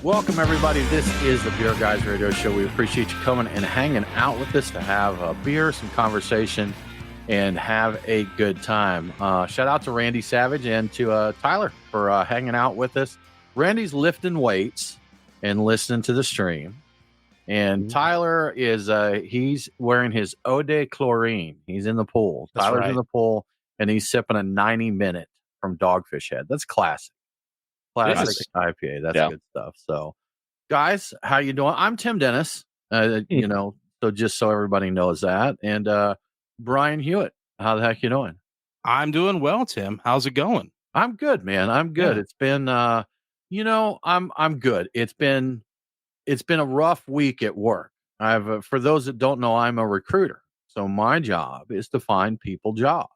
Welcome, everybody. This is the Beer Guys Radio Show. We appreciate you coming and hanging out with us to have a beer, some conversation, and have a good time. Shout out to Randy Savage and to Tyler for hanging out with us. Randy's lifting weights and listening to the stream. And Tyler is he's wearing his Eau de Chlorine. He's in the pool. That's Tyler's right. in the pool, and he's sipping a 90-minute from Dogfish Head. That's classic. Classic IPA. That's good stuff. So, guys, how you doing? I'm Tim Dennis. So just so everybody knows that. And Brian Hewitt, how the heck you doing? I'm doing well, Tim. How's it going? I'm good, man. I'm good. Yeah. It's been I'm good. It's been a rough week at work. I've for those that don't know, I'm a recruiter. So my job is to find people jobs.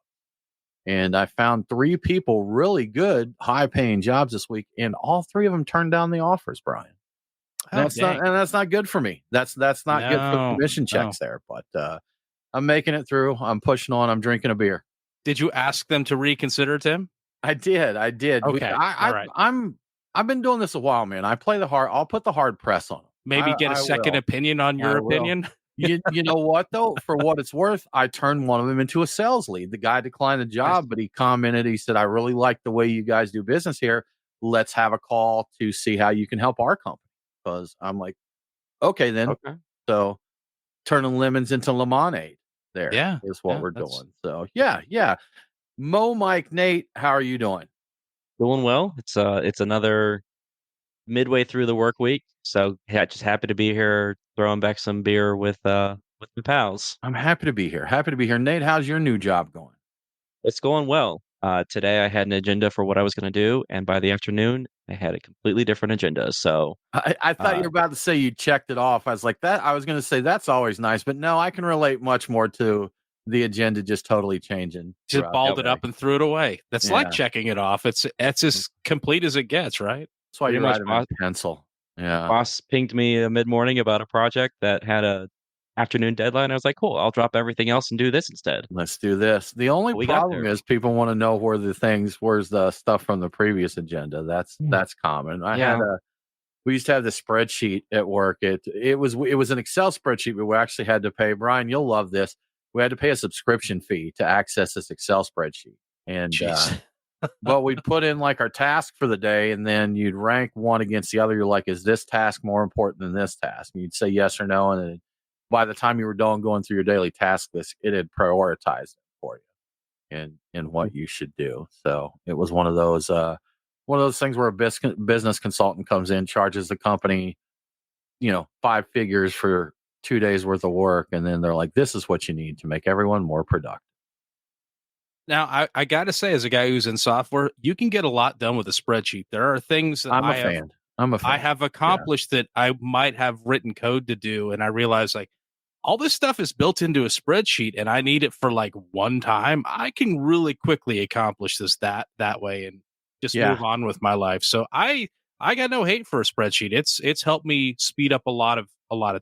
And I found 3 people really good, high-paying jobs this week, and all 3 of them turned down the offers, Brian. That's not good for me. That's not good for commission checks there. But I'm making it through. I'm pushing on. I'm drinking a beer. Did you ask them to reconsider, Tim? I did. Okay. All right. I've been doing this a while, man. I play the hard. I'll put the hard press on them. Maybe get a second opinion on your opinion. You know what, though? For what it's worth, I turned one of them into a sales lead. The guy declined the job, but he commented. He said, I really like the way you guys do business here. Let's have a call to see how you can help our company. Because I'm like, okay, then. Okay. So turning lemons into lemonade there is what we're doing. So, yeah. Mo, Mike, Nate, how are you doing? Doing well. It's another midway through the work week. So just happy to be here, throwing back some beer with my pals. I'm happy to be here. Nate, how's your new job going? It's going well. Today I had an agenda for what I was going to do, and by the afternoon I had a completely different agenda. So I thought you were about to say you checked it off. I was like that. I was going to say that's always nice, but no, I can relate much more to the agenda just totally changing. Just balled it up and threw it away. That's like checking it off. It's as complete as it gets, right? That's why you write it in pencil. Yeah. Boss pinged me mid-morning about a project that had a afternoon deadline. I was like, cool, I'll drop everything else and do this instead. Let's do this. The only problem is people want to know where's the stuff from the previous agenda. That's common. We used to have this spreadsheet at work. It was an Excel spreadsheet, but we actually had to pay, Brian, you'll love this. We had to pay a subscription fee to access this Excel spreadsheet. And but we'd put in like our task for the day, and then you'd rank one against the other. You're like, is this task more important than this task? And you'd say yes or no. And then by the time you were done going through your daily task list, it had prioritized it for you and what you should do. So it was one of those things where a business consultant comes in, charges the company, 5 figures for 2 days worth of work. And then they're like, this is what you need to make everyone more productive. Now, I got to say, as a guy who's in software, you can get a lot done with a spreadsheet. There are things that I'm a fan. I have accomplished that I might have written code to do, and I realize like all this stuff is built into a spreadsheet, and I need it for like one time. I can really quickly accomplish this that way and just move on with my life. So I got no hate for a spreadsheet. It's helped me speed up a lot of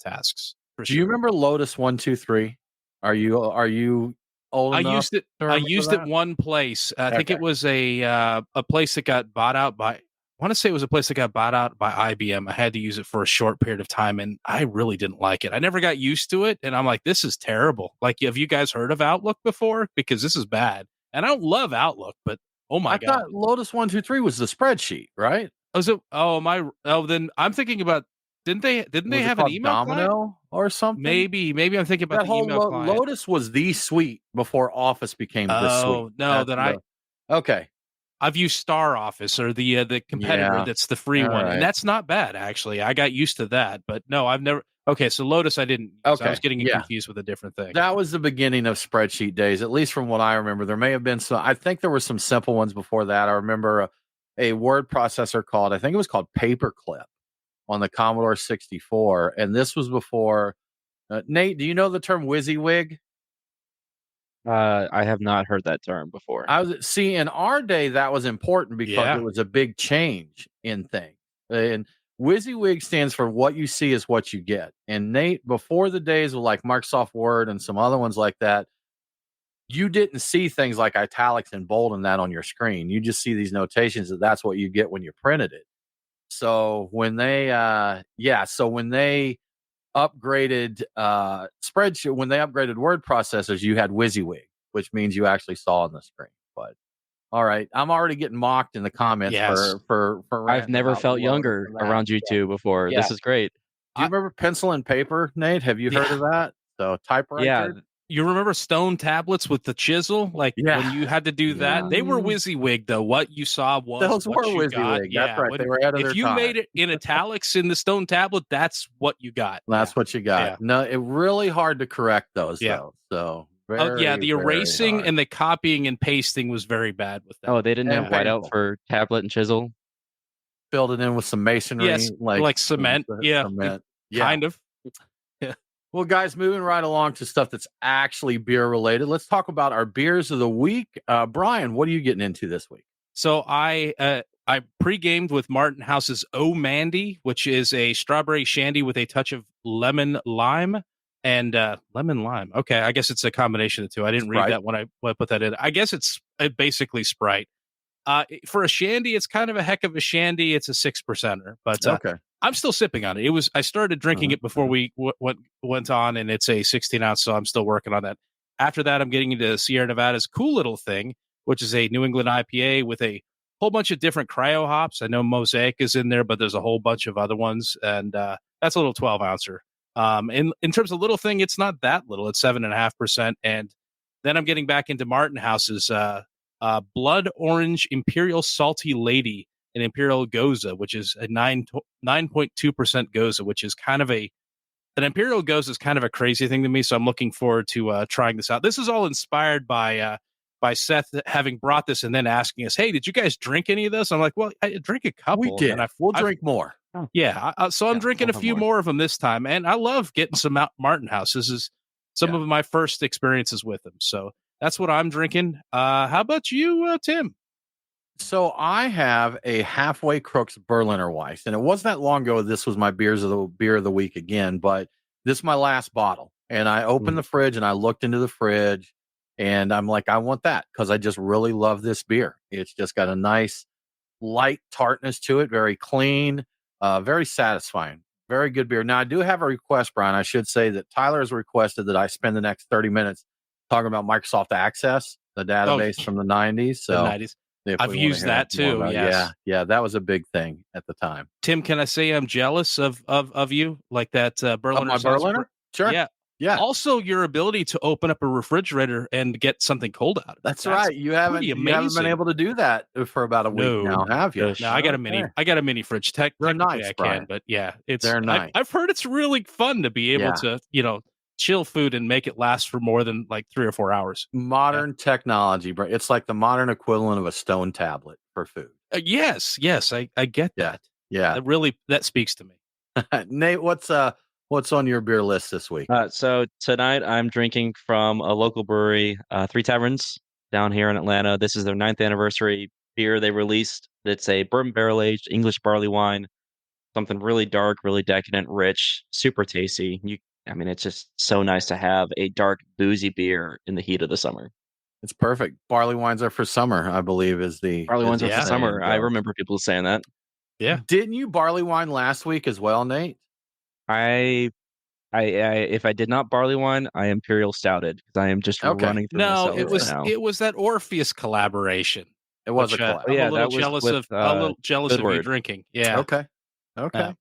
tasks. Do you remember Lotus 123? Are you old enough? I used it one place. I think it was a place that got bought out by. I want to say it was a place that got bought out by IBM. I had to use it for a short period of time, and I really didn't like it. I never got used to it, and I'm like, this is terrible. Like, have you guys heard of Outlook before? Because this is bad. And I don't love Outlook, but oh my God. I thought Lotus 123 was the spreadsheet, right? Then I'm thinking about, didn't they have an email Domino client? Or something? Maybe I'm thinking about that the whole email client. Lotus was the suite before Office became the suite. Oh, no, okay. I've used Star Office or the competitor that's the free one. Right. And that's not bad, actually. I got used to that. But no, I've never. Okay, so Lotus I didn't. Okay. I was getting confused with a different thing. That was the beginning of spreadsheet days, at least from what I remember. There may have been some. I think there were some simple ones before that. I remember a word processor I think it was called Paperclip on the Commodore 64. And this was before. Nate, do you know the term WYSIWYG? I have not heard that term before. In our day, that was important because it was a big change in things. And WYSIWYG stands for what you see is what you get. And Nate, before the days of like Microsoft Word and some other ones like that, you didn't see things like italics and bold and that on your screen. You just see these notations that's what you get when you printed it. So when they upgraded spreadsheet, when they upgraded word processors, you had WYSIWYG, which means you actually saw on the screen. But all right, I'm already getting mocked in the comments for I've never felt younger around you two before. This is great. Do you remember pencil and paper, Nate? Have you heard of that? So typewriter. Yeah. You remember stone tablets with the chisel? Like when you had to do that? They were WYSIWYG, though. What you saw was those what were you got. WYSIWYG. That's right. They were ahead of their time. If you made it in italics in the stone tablet, that's what you got. That's what you got. Yeah. No, it really hard to correct those though. So the erasing and the copying and pasting was very bad with that. Oh, they didn't have whiteout for tablet and chisel. Filled it in with some masonry, like cement. Cement. Kind of. Well, guys, moving right along to stuff that's actually beer related. Let's talk about our beers of the week. Brian, what are you getting into this week? So I pre-gamed with Martin House's O Mandy, which is a strawberry shandy with a touch of lemon lime and lemon lime. Okay, I guess it's a combination of the two. I didn't read that when I put that in. I guess it's basically Sprite. For a shandy, it's kind of a heck of a shandy. It's a 6%er, but okay. I'm still sipping on it. I started drinking it before we went on, and it's a 16 ounce, so I'm still working on that. After that, I'm getting into Sierra Nevada's Cool Little Thing, which is a New England IPA with a whole bunch of different cryo hops. I know Mosaic is in there, but there's a whole bunch of other ones, and that's a little 12 ouncer. In terms of little thing, it's not that little. It's 7.5%, and then I'm getting back into Martin House's Blood Orange Imperial Salty Lady, an Imperial Goza, which is a 9.2% Goza, which is kind of an Imperial Goza is kind of a crazy thing to me. So I'm looking forward to trying this out. This is all inspired by Seth having brought this and then asking us, "Hey, did you guys drink any of this?" I'm like, "Well, I drink a couple. We did. And we'll drink more." Yeah. So I'm drinking a few more of them this time, and I love getting some Martin House. This is some of my first experiences with them. So that's what I'm drinking. How about you, Tim? So I have a Halfway Crooks Berliner Weiss, and it wasn't that long ago. This was my beer of the week again, but this is my last bottle. And I opened the fridge and I looked into the fridge, and I'm like, I want that because I just really love this beer. It's just got a nice light tartness to it, very clean, very satisfying, very good beer. Now I do have a request, Brian. I should say that Tyler has requested that I spend the next 30 minutes talking about Microsoft Access, the database from the 90s. So. The 90s. I've used that too. Yes. Yeah, that was a big thing at the time. Tim, can I say I'm jealous of you like that Berliner? My Berliner? Sure. Yeah. Also, your ability to open up a refrigerator and get something cold out of it. That's right. You haven't been able to do that for about a week now, have you? No, I got a mini fridge. They're nice, Brian. But yeah, they're nice. I've heard it's really fun to be able to, chill food and make it last for more than like 3 or 4 hours. Modern technology, bro. It's like the modern equivalent of a stone tablet for food. Yes, I get that. Yeah, that speaks to me. Nate, what's on your beer list this week? So tonight I'm drinking from a local brewery, Three Taverns down here in Atlanta. This is their 9th anniversary beer they released. It's a bourbon barrel aged English barley wine, something really dark, really decadent, rich, super tasty. It's just so nice to have a dark, boozy beer in the heat of the summer. It's perfect. Barley wines are for summer, I believe, is the barley wines are for summer. I remember people saying that. Yeah. Didn't you barley wine last week as well, Nate? I if I did not barley wine, I imperial stouted because I am just running through. No, it was that Orpheus collaboration. It was a collab. I'm a little jealous of you drinking. Yeah. Okay.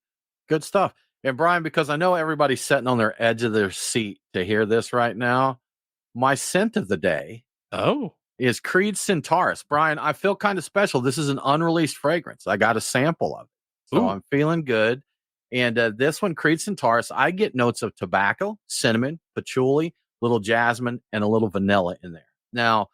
Good stuff. And Brian, because I know everybody's sitting on their edge of their seat to hear this right now, my scent of the day is Creed Centaurus. Brian, I feel kind of special. This is an unreleased fragrance. I got a sample of it. So I'm feeling good. And this one, Creed Centaurus, I get notes of tobacco, cinnamon, patchouli, little jasmine, and a little vanilla in there. Now,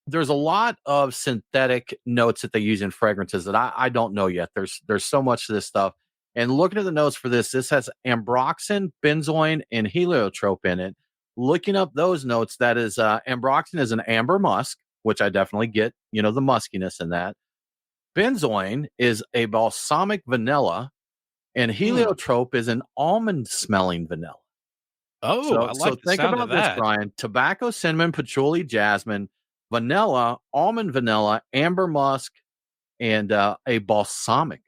there's a lot of synthetic notes that they use in fragrances that I don't know yet. There's so much of this stuff. And looking at the notes for this has ambroxan, benzoin, and heliotrope in it. Looking up those notes, that is ambroxan is an amber musk, which I definitely get, the muskiness in that. Benzoin is a balsamic vanilla, and heliotrope is an almond smelling vanilla. I like the think sound about of that. This, Brian. Tobacco, cinnamon, patchouli, jasmine, vanilla, almond vanilla, amber musk, and a balsamic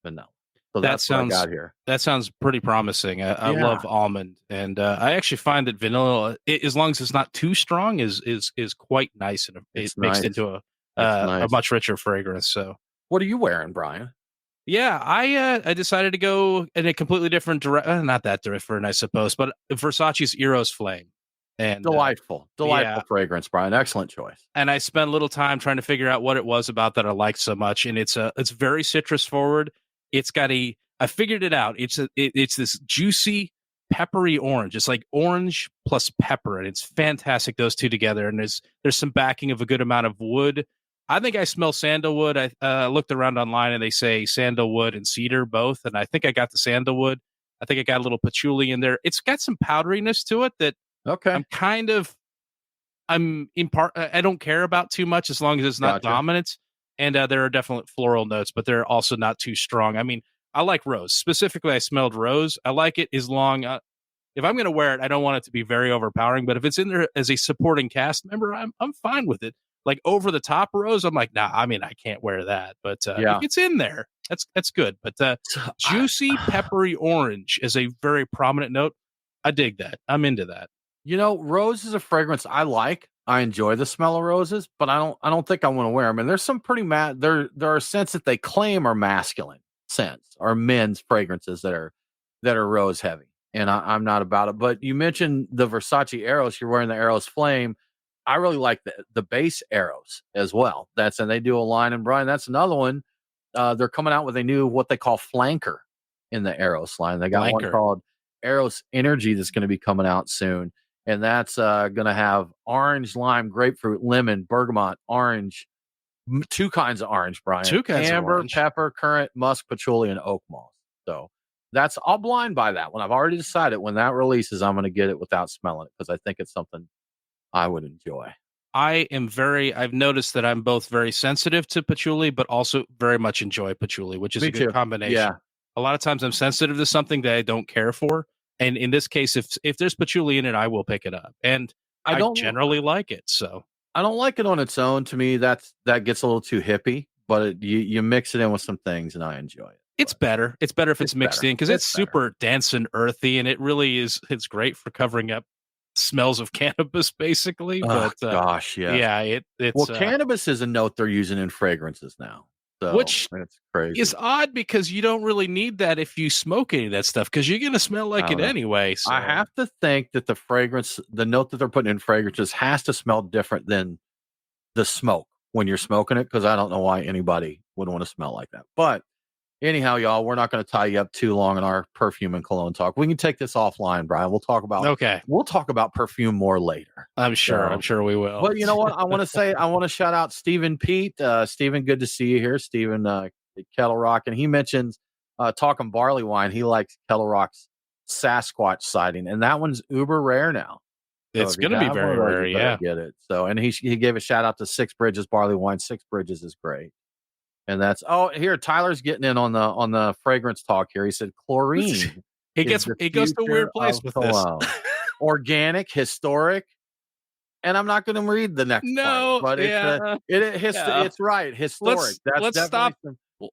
vanilla. So that's what I got here. That sounds pretty promising. I love almond, and I actually find that vanilla, as long as it's not too strong, is quite nice, and it's mixed into a much richer fragrance. So, what are you wearing, Brian? Yeah, I decided to go in a completely different direction. Not that different, I suppose, but Versace's Eros Flame. And delightful fragrance, Brian. Excellent choice. And I spent a little time trying to figure out what it was about that I liked so much. And it's very citrus forward. It's got I figured it out. It's this juicy, peppery orange. It's like orange plus pepper, and it's fantastic. Those two together. And there's some backing of a good amount of wood. I think I smell sandalwood. I looked around online, and they say sandalwood and cedar both. And I think I got the sandalwood. I think I got a little patchouli in there. It's got some powderiness to it that I'm in part. I don't care about too much as long as it's not dominant. And there are definite floral notes, but they're also not too strong. I mean, I like rose. Specifically, I smelled rose. I like it as long. If I'm going to wear it, I don't want it to be very overpowering. But if it's in there as a supporting cast member, I'm fine with it. Like over the top rose, I'm like, nah. I mean, I can't wear that. But if it's in there, that's good. But juicy, peppery orange is a very prominent note. I dig that. I'm into that. You know, rose is a fragrance I like. I enjoy the smell of roses, but I don't think I want to wear them. And there's some pretty there are scents that they claim are masculine scents or men's fragrances that are rose heavy. And I'm not about it. But you mentioned the Versace Eros. You're wearing the Eros Flame. I really like the base Eros as well. And they do a line. And Brian, that's another one. They're coming out with a new what they call flanker in the Eros line. They got one called Eros Energy that's going to be coming out soon. And that's going to have orange, lime, grapefruit, lemon, bergamot, orange, two kinds of orange, Brian. Two kinds of amber, orange. pepper, currant, musk, patchouli, and oak moss. So I'll blind buy that one. I've already decided when that releases, I'm going to get it without smelling it because I think it's something I would enjoy. I've noticed that I'm both very sensitive to patchouli, but also very much enjoy patchouli, which is a good combination. Yeah. A lot of times I'm sensitive to something that I don't care for. And in this case, if there's patchouli in it, I will pick it up. And I don't generally like it. So I don't like it on its own. To me, that gets a little too hippie, but you mix it in with some things and I enjoy it. It's better. It's better if it's mixed in because it's super dense and earthy, and it really is. It's great for covering up smells of cannabis, basically. But gosh, yeah. It's cannabis is a note they're using in fragrances now. So, which it's crazy. Is odd because you don't really need that if you smoke any of that stuff because you're going to smell like it anyway. So. I have to think that the note that they're putting in fragrances has to smell different than the smoke when you're smoking it because I don't know why anybody would want to smell like that. But anyhow, y'all, we're not going to tie you up too long in our perfume and cologne talk. We can take this offline, Brian. We'll talk about perfume more later. I'm sure we will. Well, you know what? I want to shout out Stephen Pete. Stephen, good to see you here. Stephen Kettle Rock. And he mentions talking barley wine. He likes Kettle Rock's Sasquatch sighting. And that one's uber rare now. So it's going to be very rare. Yeah. Get it. So, and he gave a shout out to Six Bridges barley wine. Six Bridges is great. And that's here. Tyler's getting in on the fragrance talk here. He said chlorine. He goes to a weird place with this. Organic, historic, and I'm not going to read the next part, but it's right. Historic. Let's stop.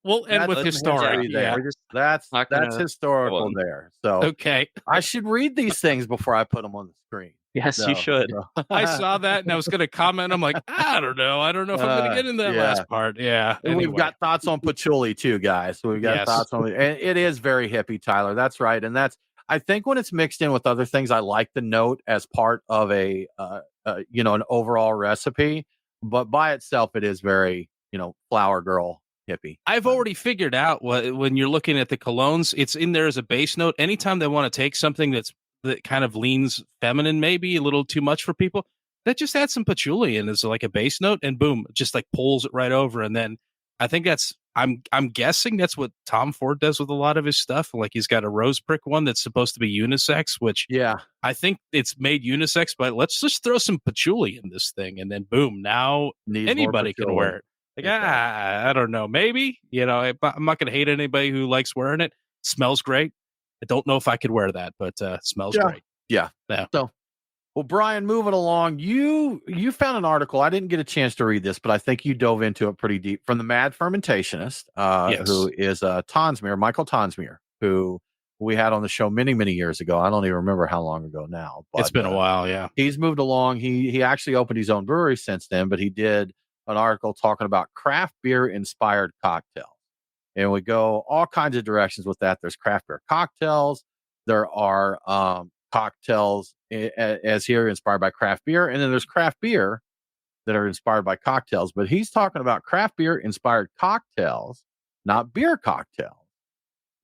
We'll end with historic. Yeah. That's historical there. So okay, I should read these things before I put them on the screen. Yes, you should. I saw that and I was going to comment. I'm like, I don't know if I'm going to get in that last part. Yeah. And we've got thoughts on patchouli too, guys. So we've got thoughts on it. And it is very hippie, Tyler. That's right. And I think when it's mixed in with other things, I like the note as part of an overall recipe. But by itself, it is very, flower girl hippie. I've already figured out when you're looking at the colognes, it's in there as a base note. Anytime they want to take something that kind of leans feminine, maybe a little too much for people, that just adds some patchouli in as like a base note, and boom, just like pulls it right over. And then I think I'm guessing that's what Tom Ford does with a lot of his stuff. Like he's got a rose prick one that's supposed to be unisex, which I think it's made unisex, but let's just throw some patchouli in this thing, and then boom, now anybody can wear it. Like I don't know, maybe I'm not going to hate anybody who likes wearing it. Smells great. I don't know if I could wear that, but smells great. Yeah. So, Well, Brian, moving along, you found an article. I didn't get a chance to read this, but I think you dove into it pretty deep from the Mad Fermentationist, who is Michael Tonsmere, who we had on the show many, many years ago. I don't even remember how long ago now. But, it's been a while, yeah. He's moved along. He actually opened his own brewery since then, but he did an article talking about craft beer inspired cocktails. And we go all kinds of directions with that. There's craft beer cocktails. There are cocktails as here inspired by craft beer. And then there's craft beer that are inspired by cocktails. But he's talking about craft beer inspired cocktails, not beer cocktails,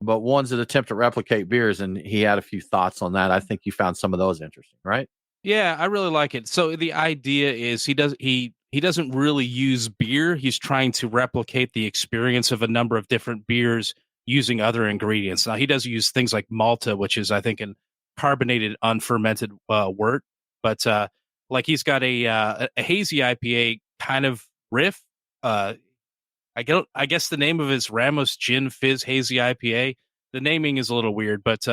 but ones that attempt to replicate beers. And he had a few thoughts on that. I think you found some of those interesting, right? Yeah, I really like it. So the idea is he doesn't really use beer. He's trying to replicate the experience of a number of different beers using other ingredients. Now he does use things like Malta, which is, I think, an carbonated unfermented wort, but like he's got a hazy IPA kind of riff. I guess the name of his Ramos Gin Fizz Hazy IPA. The naming is a little weird, but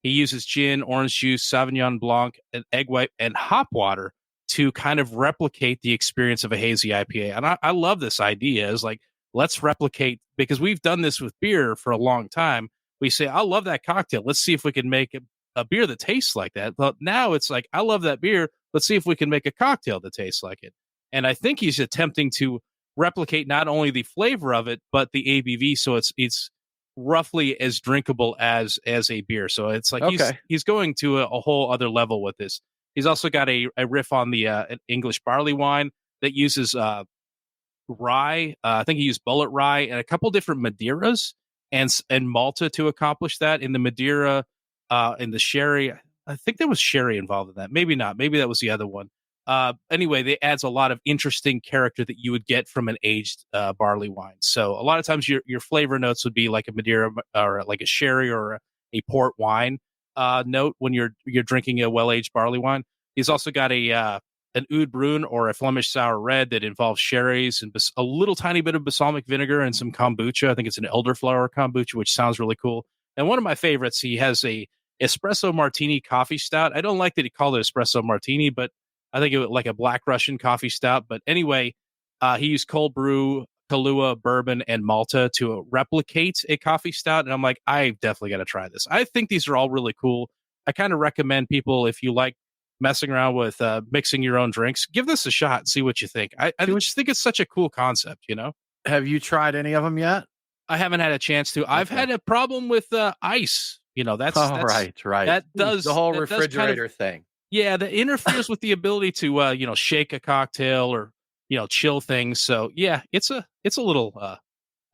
he uses gin, orange juice, Sauvignon Blanc, and egg white and hop water to kind of replicate the experience of a hazy IPA. And I love this idea. Is like, let's replicate, because we've done this with beer for a long time. We say, I love that cocktail. Let's see if we can make a beer that tastes like that. But now it's like, I love that beer. Let's see if we can make a cocktail that tastes like it. And I think he's attempting to replicate not only the flavor of it, but the ABV. So it's roughly as drinkable as a beer. So it's like he's going to a whole other level with this. He's also got a riff on the an English barley wine that uses rye. I think he used bullet rye and a couple different Madeiras and Malta to accomplish that. In the Madeira, in the sherry, I think there was sherry involved in that. Maybe not. Maybe that was the other one. Anyway, it adds a lot of interesting character that you would get from an aged barley wine. So a lot of times your flavor notes would be like a Madeira or like a sherry or a port wine note when you're drinking a well-aged barley wine. He's also got an Oud Bruin or a Flemish sour red that involves sherries and a little tiny bit of balsamic vinegar and some kombucha. I think it's an elderflower kombucha, which sounds really cool. And one of my favorites, he has a espresso martini coffee stout. I don't like that he called it espresso martini, but I think it was like a Black Russian coffee stout. But anyway, he used cold brew, Kahlua, bourbon, and Malta to replicate a coffee stout. And I'm like, I definitely got to try this. I think these are all really cool. I kind of recommend people, if you like messing around with mixing your own drinks, give this a shot and see what you think. I just think it's such a cool concept, you know? Have you tried any of them yet? I haven't had a chance to. I've had a problem with ice. You know, that's right. That does the whole refrigerator thing. Yeah, that interferes with the ability to shake a cocktail or chill things. So yeah, it's a little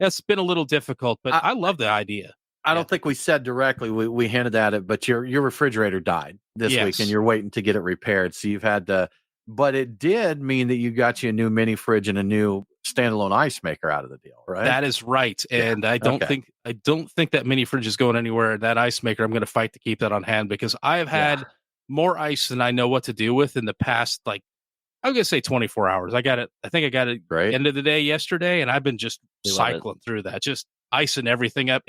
it's been a little difficult, but I love the idea. I don't think we said directly. We hinted at it, but your refrigerator died this week, and you're waiting to get it repaired. So you've had to, but it did mean that you got you a new mini fridge and a new standalone ice maker out of the deal, right? That is right, and I don't think that mini fridge is going anywhere. That ice maker, I'm going to fight to keep that on hand because I have had more ice than I know what to do with in the past, like, I'm going to say 24 hours. I think I got it end of the day yesterday, and I've been just cycling through that, just icing everything up.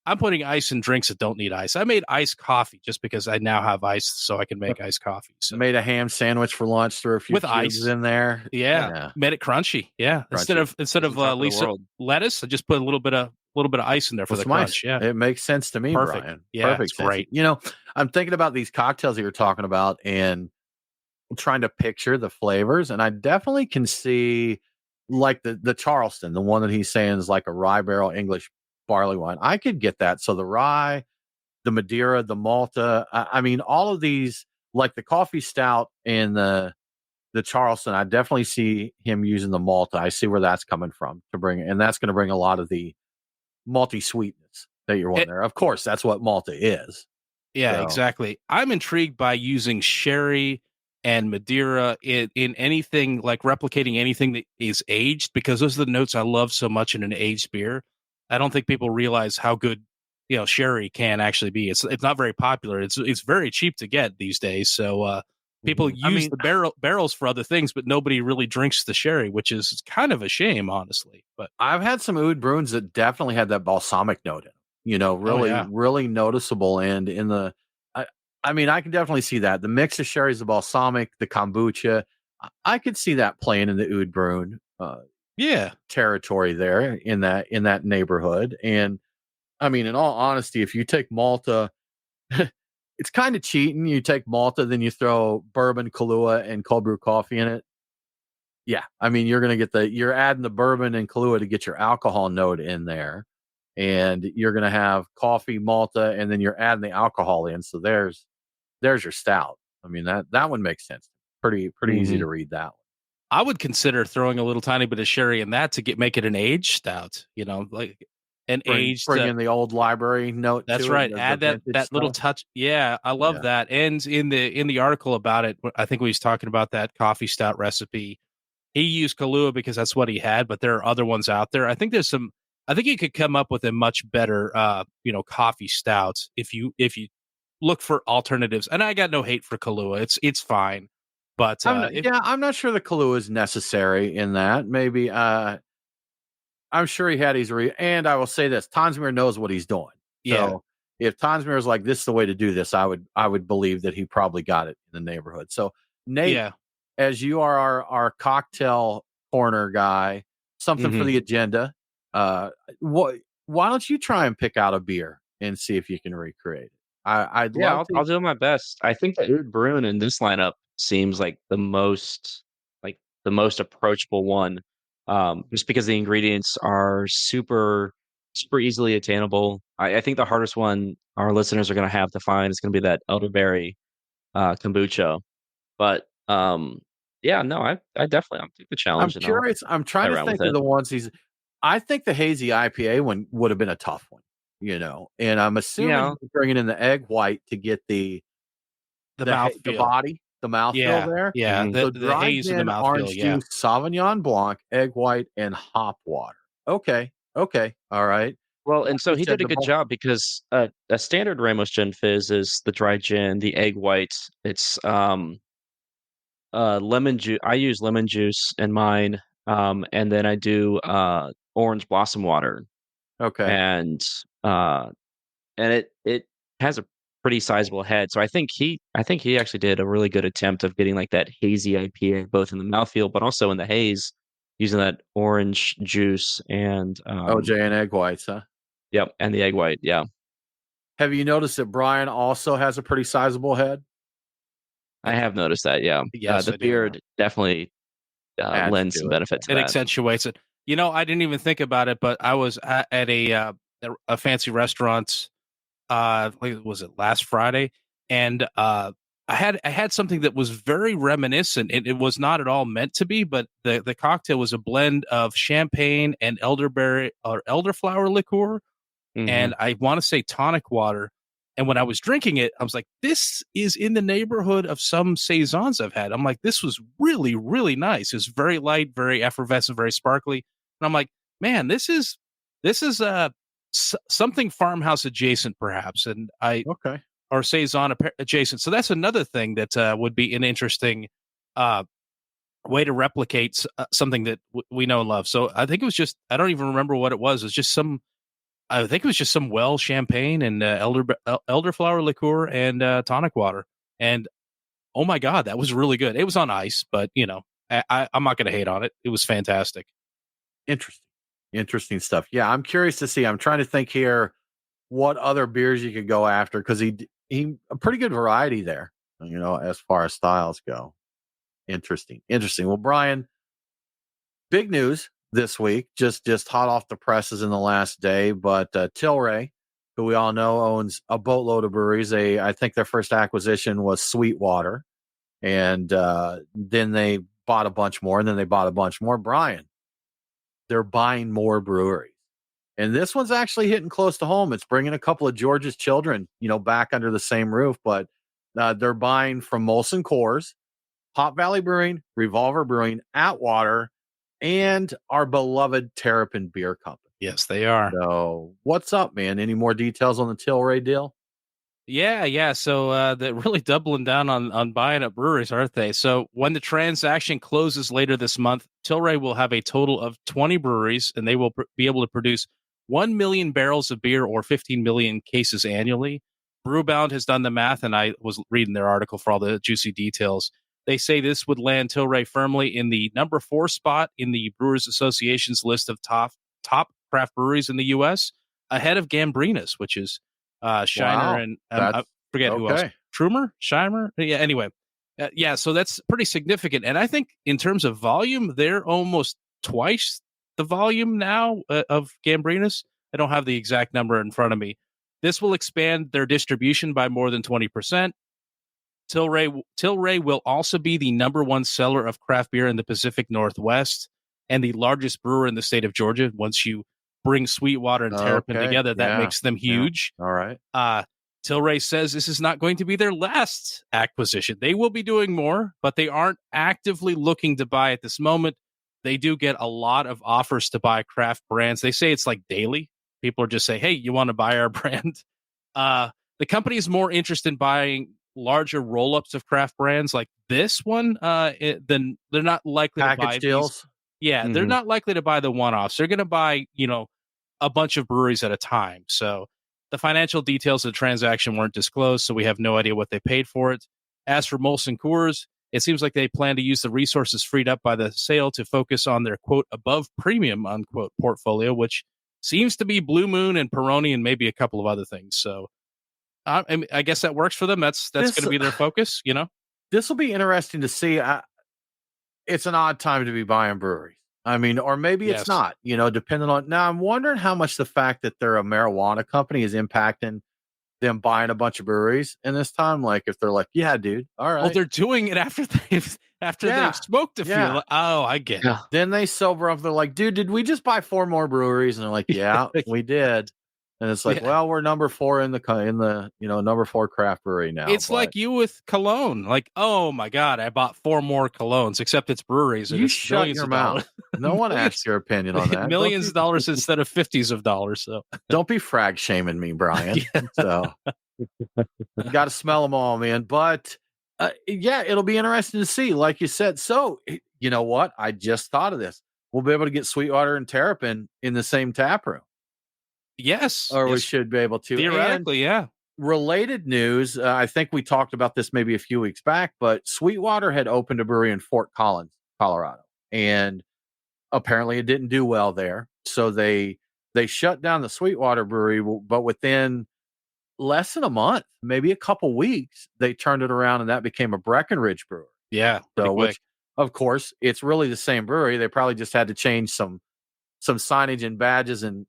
I'm putting ice in drinks that don't need ice. I made iced coffee just because I now have ice, so I can make iced coffee. So made a ham sandwich for lunch, threw a few with ice in there. Yeah, made it crunchy. Yeah, crunchy. instead of lettuce, I just put a little bit of ice in there for the crunch. Ice. Yeah, it makes sense to me, Perfect. Brian. Yeah, Perfect. It's great. I'm thinking about these cocktails that you're talking about and trying to picture the flavors, and I definitely can see like the Charleston, the one that he's saying is like a rye barrel English barley wine. I could get that. So the rye, the Madeira, the Malta, I mean, all of these, like the coffee stout and the Charleston, I definitely see him using the Malta. I see where that's coming from to bring, and that's going to bring a lot of the malty sweetness that you're wanting there. Of course, that's what Malta is. Yeah, exactly. I'm intrigued by using sherry and Madeira in anything, like replicating anything that is aged, because those are the notes I love so much in an aged beer. I don't think people realize how good, sherry can actually be. It's not very popular. It's very cheap to get these days. So people use the barrels for other things, but nobody really drinks the sherry, which is kind of a shame, honestly. But I've had some Oud Bruins that definitely had that balsamic note in them. Really noticeable. And I mean, I can definitely see that. The mix of sherries, the balsamic, the kombucha. I could see that playing in the Oud Bruin territory there in that neighborhood. And I mean, in all honesty, if you take Malta, it's kind of cheating. You take Malta, then you throw bourbon, Kahlua, and cold brew coffee in it. Yeah, I mean, you're adding the bourbon and Kahlua to get your alcohol note in there, and you're gonna have coffee, Malta, and then you're adding the alcohol in. So there's your stout. I mean, that one makes sense. Pretty easy to read that one. I would consider throwing a little tiny bit of sherry in that to make it an aged stout. Like aged. Bring in the old library note. That's right. Add that little touch. Yeah, I love that. And in the article about it, I think we was talking about that coffee stout recipe. He used Kahlua because that's what he had, but there are other ones out there. I think you could come up with a much better coffee stout if you look for alternatives. And I got no hate for Kahlua. It's fine. But I'm not sure the Kahlua is necessary in that. Maybe I'm sure he had his and I will say this: Tonsmere knows what he's doing. Yeah. So if Tonsmere is like, this is the way to do this, I would believe that he probably got it in the neighborhood. So Nate, as you are our cocktail corner guy, something for the agenda. Why don't you try and pick out a beer and see if you can recreate it? I'll do my best. I think the Oud Bruin in this lineup seems like the most approachable one, just because the ingredients are super easily attainable. I think the hardest one our listeners are going to have to find is going to be that elderberry kombucha. But I definitely I'll take the challenge. I'm curious. I'm trying to think of the ones I think the hazy IPA one would have been a tough one, and I'm assuming bringing in the egg white to get the mouthfeel there. Yeah, so the haze in the mouthfeel. Orange juice, Sauvignon Blanc, egg white, and hop water. Okay, all right. Well, and so he did a good job because a standard Ramos Gin Fizz is the dry gin, the egg white. It's lemon juice. I use lemon juice in mine, and then I do orange blossom water. Okay, and it has a pretty sizable head. So I think he actually did a really good attempt of getting like that hazy IPA both in the mouthfeel but also in the haze, using that orange juice and OJ and egg whites, huh? Yep, and the egg white. Yeah. Have you noticed that Brian also has a pretty sizable head? I have noticed that. Yeah. Yes, the beard definitely lends some benefit to it. It accentuates it. I didn't even think about it, but I was at a fancy restaurant. Was it last Friday? And I had something that was very reminiscent. It was not at all meant to be, but the cocktail was a blend of champagne and elderberry or elderflower liqueur, and I want to say tonic water. And when I was drinking it, I was like, this is in the neighborhood of some saisons I've had. I'm like, this was really, really nice. It's very light, very effervescent, very sparkly. And I'm like, man, this is something farmhouse adjacent, perhaps. And or saison adjacent. So that's another thing that would be an interesting way to replicate something that we know and love. So I think it was just, I don't even remember what it was. It's just I think it was just some well champagne and elderflower liqueur and tonic water. And oh my God, that was really good. It was on ice, but I'm not going to hate on it. It was fantastic. Interesting stuff. Yeah, I'm curious to see. I'm trying to think here what other beers you could go after, because he a pretty good variety there, as far as styles go. Interesting. Well, Brian, big news this week, just hot off the presses in the last day, but Tilray, who we all know owns a boatload of breweries. I think their first acquisition was Sweetwater, and then they bought a bunch more, and then they bought a bunch more. Brian, they're buying more breweries, and this one's actually hitting close to home. It's bringing a couple of George's children, back under the same roof, but they're buying from MolsonCoors, Hop Valley Brewing, Revolver Brewing, Atwater, and our beloved Terrapin Beer Company. Yes, they are. So what's up, man? Any more details on the Tilray deal? Yeah. So they're really doubling down on buying up breweries, aren't they? So when the transaction closes later this month, Tilray will have a total of 20 breweries, and they will be able to produce 1 million barrels of beer or 15 million cases annually. Brewbound has done the math, and I was reading their article for all the juicy details. They say this would land Tilray firmly in the number 4 spot in the Brewers Association's list of top craft breweries in the U.S., ahead of Gambrinus, which is Shiner and I forget who else. Trumer? Shimer? Yeah, anyway. So that's pretty significant. And I think in terms of volume, they're almost twice the volume now of Gambrinus. I don't have the exact number in front of me. This will expand their distribution by more than 20%. Tilray will also be the number 1 seller of craft beer in the Pacific Northwest and the largest brewer in the state of Georgia. Once you bring Sweetwater and Terrapin together, that makes them huge. Yeah. All right. Tilray says this is not going to be their last acquisition. They will be doing more, but they aren't actively looking to buy at this moment. They do get a lot of offers to buy craft brands. They say it's like daily. People are just saying, hey, you want to buy our brand? The company is more interested in buying larger roll-ups of craft brands like this one. Then they're not likely to buy deals. They're not likely to buy the one-offs. They're going to buy, a bunch of breweries at a time. So the financial details of the transaction weren't disclosed, so we have no idea what they paid for it. As for MolsonCoors, it seems like they plan to use the resources freed up by the sale to focus on their, quote, above premium, unquote, portfolio, which seems to be Blue Moon and Peroni and maybe a couple of other things. So I guess that works for them. That's going to be their focus, This will be interesting to see. It's an odd time to be buying breweries. I mean, or maybe it's not, depending on. Now, I'm wondering how much the fact that they're a marijuana company is impacting them buying a bunch of breweries in this time. Like, if they're like, yeah, dude, all right. Well, they're doing it after they've smoked a few. Like, oh, I get it. Then they sober up. They're like, dude, did we just buy 4 more breweries? And they're like, yeah, we did. And it's like, well, we're number 4 in the number 4 craft brewery now. It's like you with cologne. Like, oh my God, I bought 4 more colognes, except it's breweries. You shut your mouth. No one asked your opinion on that. Millions of dollars instead of 50s of dollars. So don't be frag shaming me, Brian. So you got to smell them all, man. But it'll be interesting to see, like you said. So you know what? I just thought of this. We'll be able to get Sweetwater and Terrapin in the same tap room. Yes. Or we should be able to. Theoretically, Related news, I think we talked about this maybe a few weeks back, but Sweetwater had opened a brewery in Fort Collins, Colorado. And apparently it didn't do well there. So they shut down the Sweetwater brewery, but within less than a month, maybe a couple weeks, they turned it around and that became a Breckenridge brewery. Yeah. So, which, of course, it's really the same brewery. They probably just had to change some signage and badges and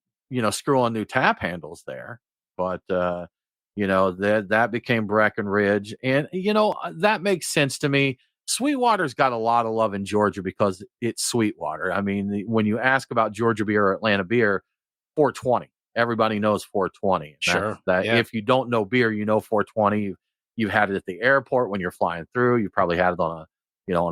screw on new tap handles there. But, that became Breckenridge. And, that makes sense to me. Sweetwater's got a lot of love in Georgia because it's Sweetwater. I mean, when you ask about Georgia beer or Atlanta beer, 420. Everybody knows 420. Sure. If you don't know beer, 420. You've had it at the airport when you're flying through. You probably had it on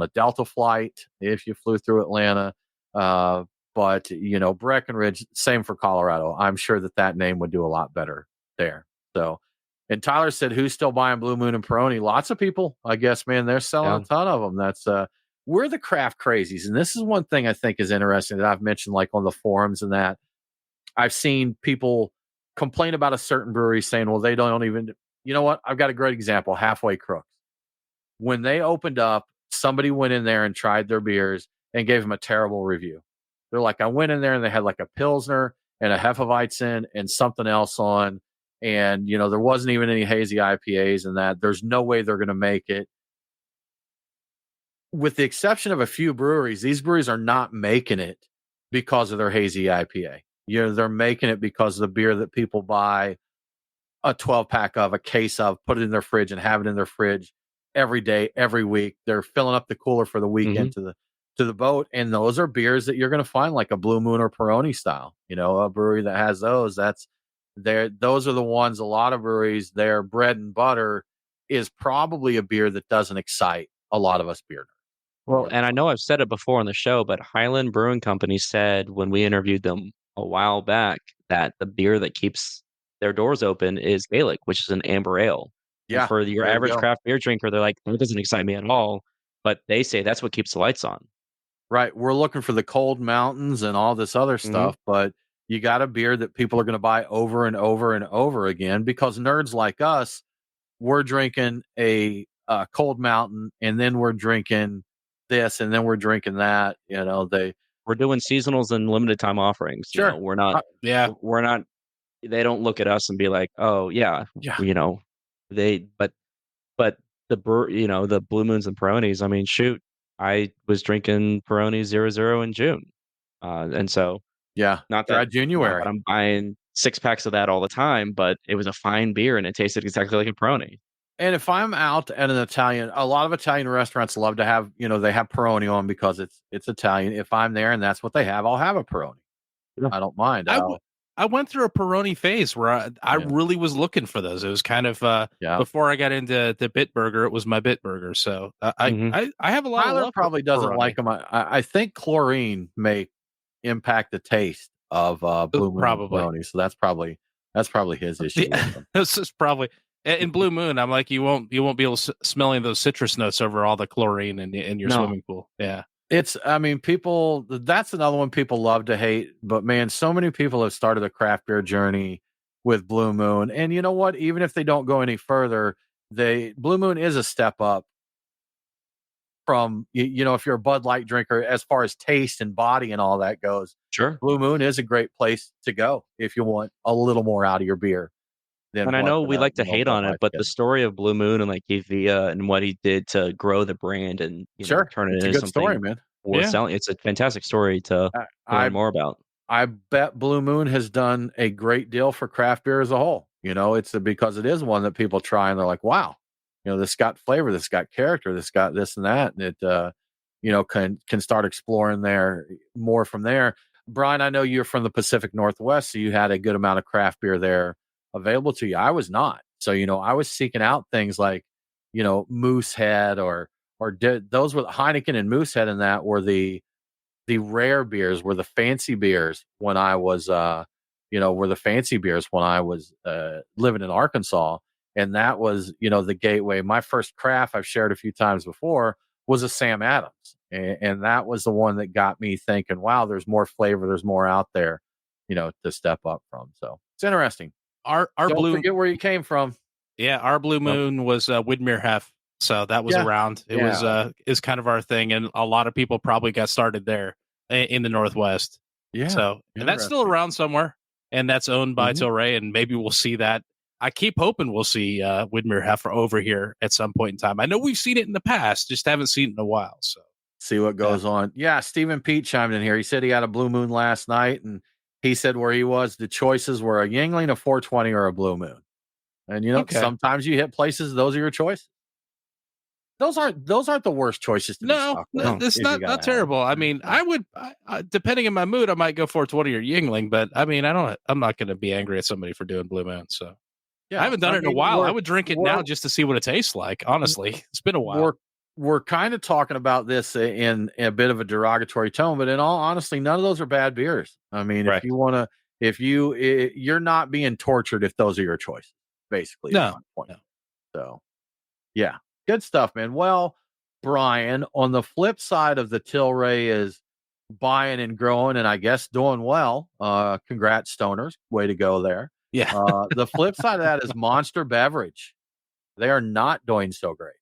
a Delta flight if you flew through Atlanta. But, Breckenridge, same for Colorado. I'm sure that name would do a lot better there. So, and Tyler said, who's still buying Blue Moon and Peroni? Lots of people, I guess, man. They're selling a ton of them. That's, we're the craft crazies. And this is one thing I think is interesting that I've mentioned, like on the forums and that. I've seen people complain about a certain brewery saying, well, they don't even, you know what? I've got a great example, Halfway Crooks. When they opened up, somebody went in there and tried their beers and gave them a terrible review. They're like, I went in there and they had like a Pilsner and a Hefeweizen and something else on. And, there wasn't even any hazy IPAs and that. There's no way they're going to make it. With the exception of a few breweries, these breweries are not making it because of their hazy IPA. They're making it because of the beer that people buy a 12-pack of, a case of, put it in their fridge and have it in their fridge every day, every week. They're filling up the cooler for the weekend to the boat. And those are beers that you're going to find like a Blue Moon or Peroni style, a brewery that has those. Those are the ones, a lot of breweries, their bread and butter is probably a beer that doesn't excite a lot of us beer. Well, and I know I've said it before on the show, but Highland Brewing Company said when we interviewed them a while back that the beer that keeps their doors open is Gaelic, which is an amber ale. Yeah. And for your average craft beer drinker, they're like, that doesn't excite me at all. But they say that's what keeps the lights on. Right. We're looking for the cold mountains and all this other stuff. But You got a beer that people are going to buy over and over and over again, because nerds like us, we're drinking a Cold Mountain, and then we're drinking this, and then we're drinking that. We're doing seasonals and limited time offerings. Sure. We're not. We're not. They don't look at us and be like, oh yeah. But the the Blue Moons and Peronis. I mean, shoot, I was drinking Peroni 00 in June, and so not that January. I'm buying 6-packs of that all the time, but it was a fine beer and it tasted exactly like a Peroni. And if I'm out at a lot of Italian restaurants love to have, they have Peroni on because it's Italian. If I'm there and that's what they have, I'll have a Peroni. I don't mind. I went through a Peroni phase where I really was looking for those. It was kind of before I got into the Bitburger, it was my Bitburger. So I have a lot of love. Probably doesn't Peroni. like them. I think chlorine may impact the taste of Blue Moon Peroni. So that's probably his issue. This is probably in Blue Moon. I'm like, you won't be able to smell those citrus notes over all the chlorine in your swimming pool. Yeah. That's another one people love to hate, but man, so many people have started a craft beer journey with Blue Moon. And you know what? Even if they don't go any further, Blue Moon is a step up from, if you're a Bud Light drinker, as far as taste and body and all that goes. Sure. Blue Moon is a great place to go if you want a little more out of your beer. And I know we like to hate on it, but the story of Blue Moon and like Via and what he did to grow the brand and turn it into something story, man. Selling, it's a fantastic story to learn more about. I bet Blue Moon has done a great deal for craft beer as a whole. It's because it is one that people try and they're like, wow, this got flavor, this got character, this got this and that, and it can start exploring there more from there. Brian, I know you're from the Pacific Northwest, so you had a good amount of craft beer there available to you. I was not. So, I was seeking out things like, Moosehead or those were Heineken and Moosehead, and that were the rare beers, were the fancy beers when I was, living in Arkansas. And that was, the gateway. My first craft I've shared a few times before was a Sam Adams. And that was the one that got me thinking, wow, there's more flavor. There's more out there, to step up from. So it's interesting. Our Don't forget where you came from. Yeah, our Blue Moon was Widmer Hef, so that was around. It was is kind of our thing, and a lot of people probably got started there in the Northwest. Yeah, so and that's still around somewhere, and that's owned by Tilray, and maybe we'll see that. I keep hoping we'll see Widmer Hef over here at some point in time. I know we've seen it in the past, just haven't seen it in a while. So see what goes on. Yeah, Stephen Pete chimed in here. He said he had a Blue Moon last night, and he said where he was, the choices were a Yuengling, a 420, or a Blue Moon. And sometimes you hit places; those are your choices. Those aren't the worst choices. No, it's not terrible. I mean, I would, depending on my mood, I might go 420 or Yuengling, but I mean, I'm not going to be angry at somebody for doing Blue Moon. So I haven't done it in a while. I would drink it now just to see what it tastes like. Honestly, it's been a while. We're kind of talking about this in a bit of a derogatory tone, but in all honesty, none of those are bad beers. I mean, if you want to, you're not being tortured if those are your choices, basically. No. So, yeah, good stuff, man. Well, Brian, on the flip side of the Tilray is buying and growing, and I guess doing well. Congrats, stoners, way to go there. Yeah. The flip side of that is Monster Beverage. They are not doing so great.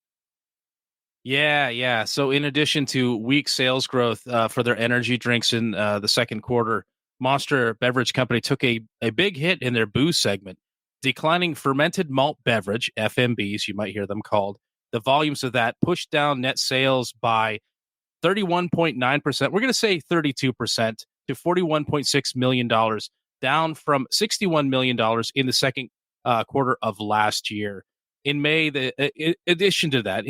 Yeah. So in addition to weak sales growth for their energy drinks in the second quarter, Monster Beverage Company took a big hit in their booze segment, declining fermented malt beverage, FMBs, you might hear them called. The volumes of that pushed down net sales by 31.9%. We're going to say 32% to $41.6 million, down from $61 million in the second quarter of last year. In May, in addition to that,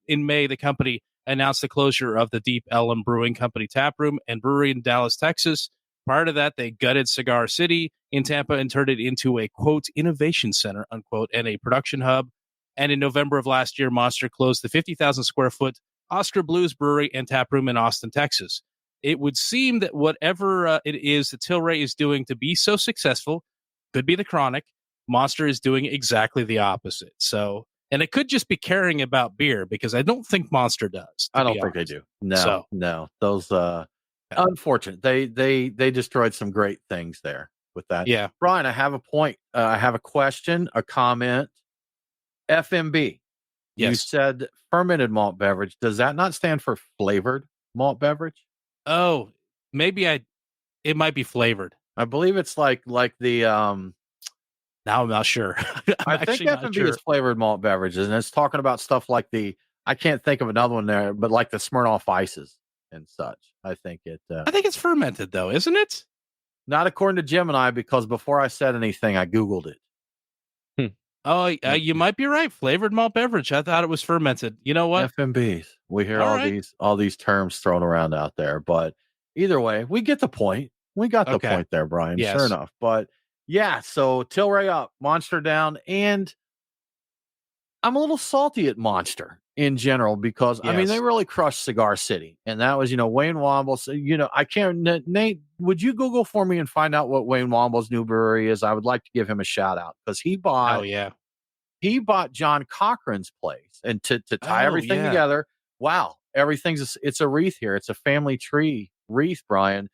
in May, the company announced the closure of the Deep Ellum Brewing Company taproom and brewery in Dallas, Texas. Prior to that, they gutted Cigar City in Tampa and turned it into a, quote, innovation center, unquote, and a production hub. And in November of last year, Monster closed the 50,000 square foot Oscar Blues Brewery and taproom in Austin, Texas. It would seem that whatever it is that Tilray is doing to be so successful, could be the chronic, Monster is doing exactly the opposite. So, and it could just be caring about beer because I don't think Monster does. I don't think they do. No. Those Unfortunate. They destroyed some great things there with that. Yeah. Brian, I have a point. I have a question, a comment. FMB. Yes. You said fermented malt beverage. Does that not stand for flavored malt beverage? Oh, maybe it might be flavored. I believe it's like the Now I'm not sure. I think FMB is flavored malt beverages, and it's talking about stuff like I can't think of another one there, but like the Smirnoff Ices and such. I think it's fermented though, isn't it? Not according to Gemini, because before I said anything, I Googled it. Oh, you might be right. Flavored malt beverage. I thought it was fermented. You know what? FMBs. We hear all these terms thrown around out there, but either way, we get the point. We got the point there, Brian. Yes. Sure enough. But yeah, so Tilray up, Monster down, and I'm a little salty at Monster in general because I mean they really crushed Cigar City, and that was Wayne Womble's. I can't. Nate, would you Google for me and find out what Wayne Womble's new brewery is? I would like to give him a shout out because he bought. Oh yeah. He bought John Cochran's place, and to tie everything together. Wow, it's a wreath here. It's a family tree wreath, Brian.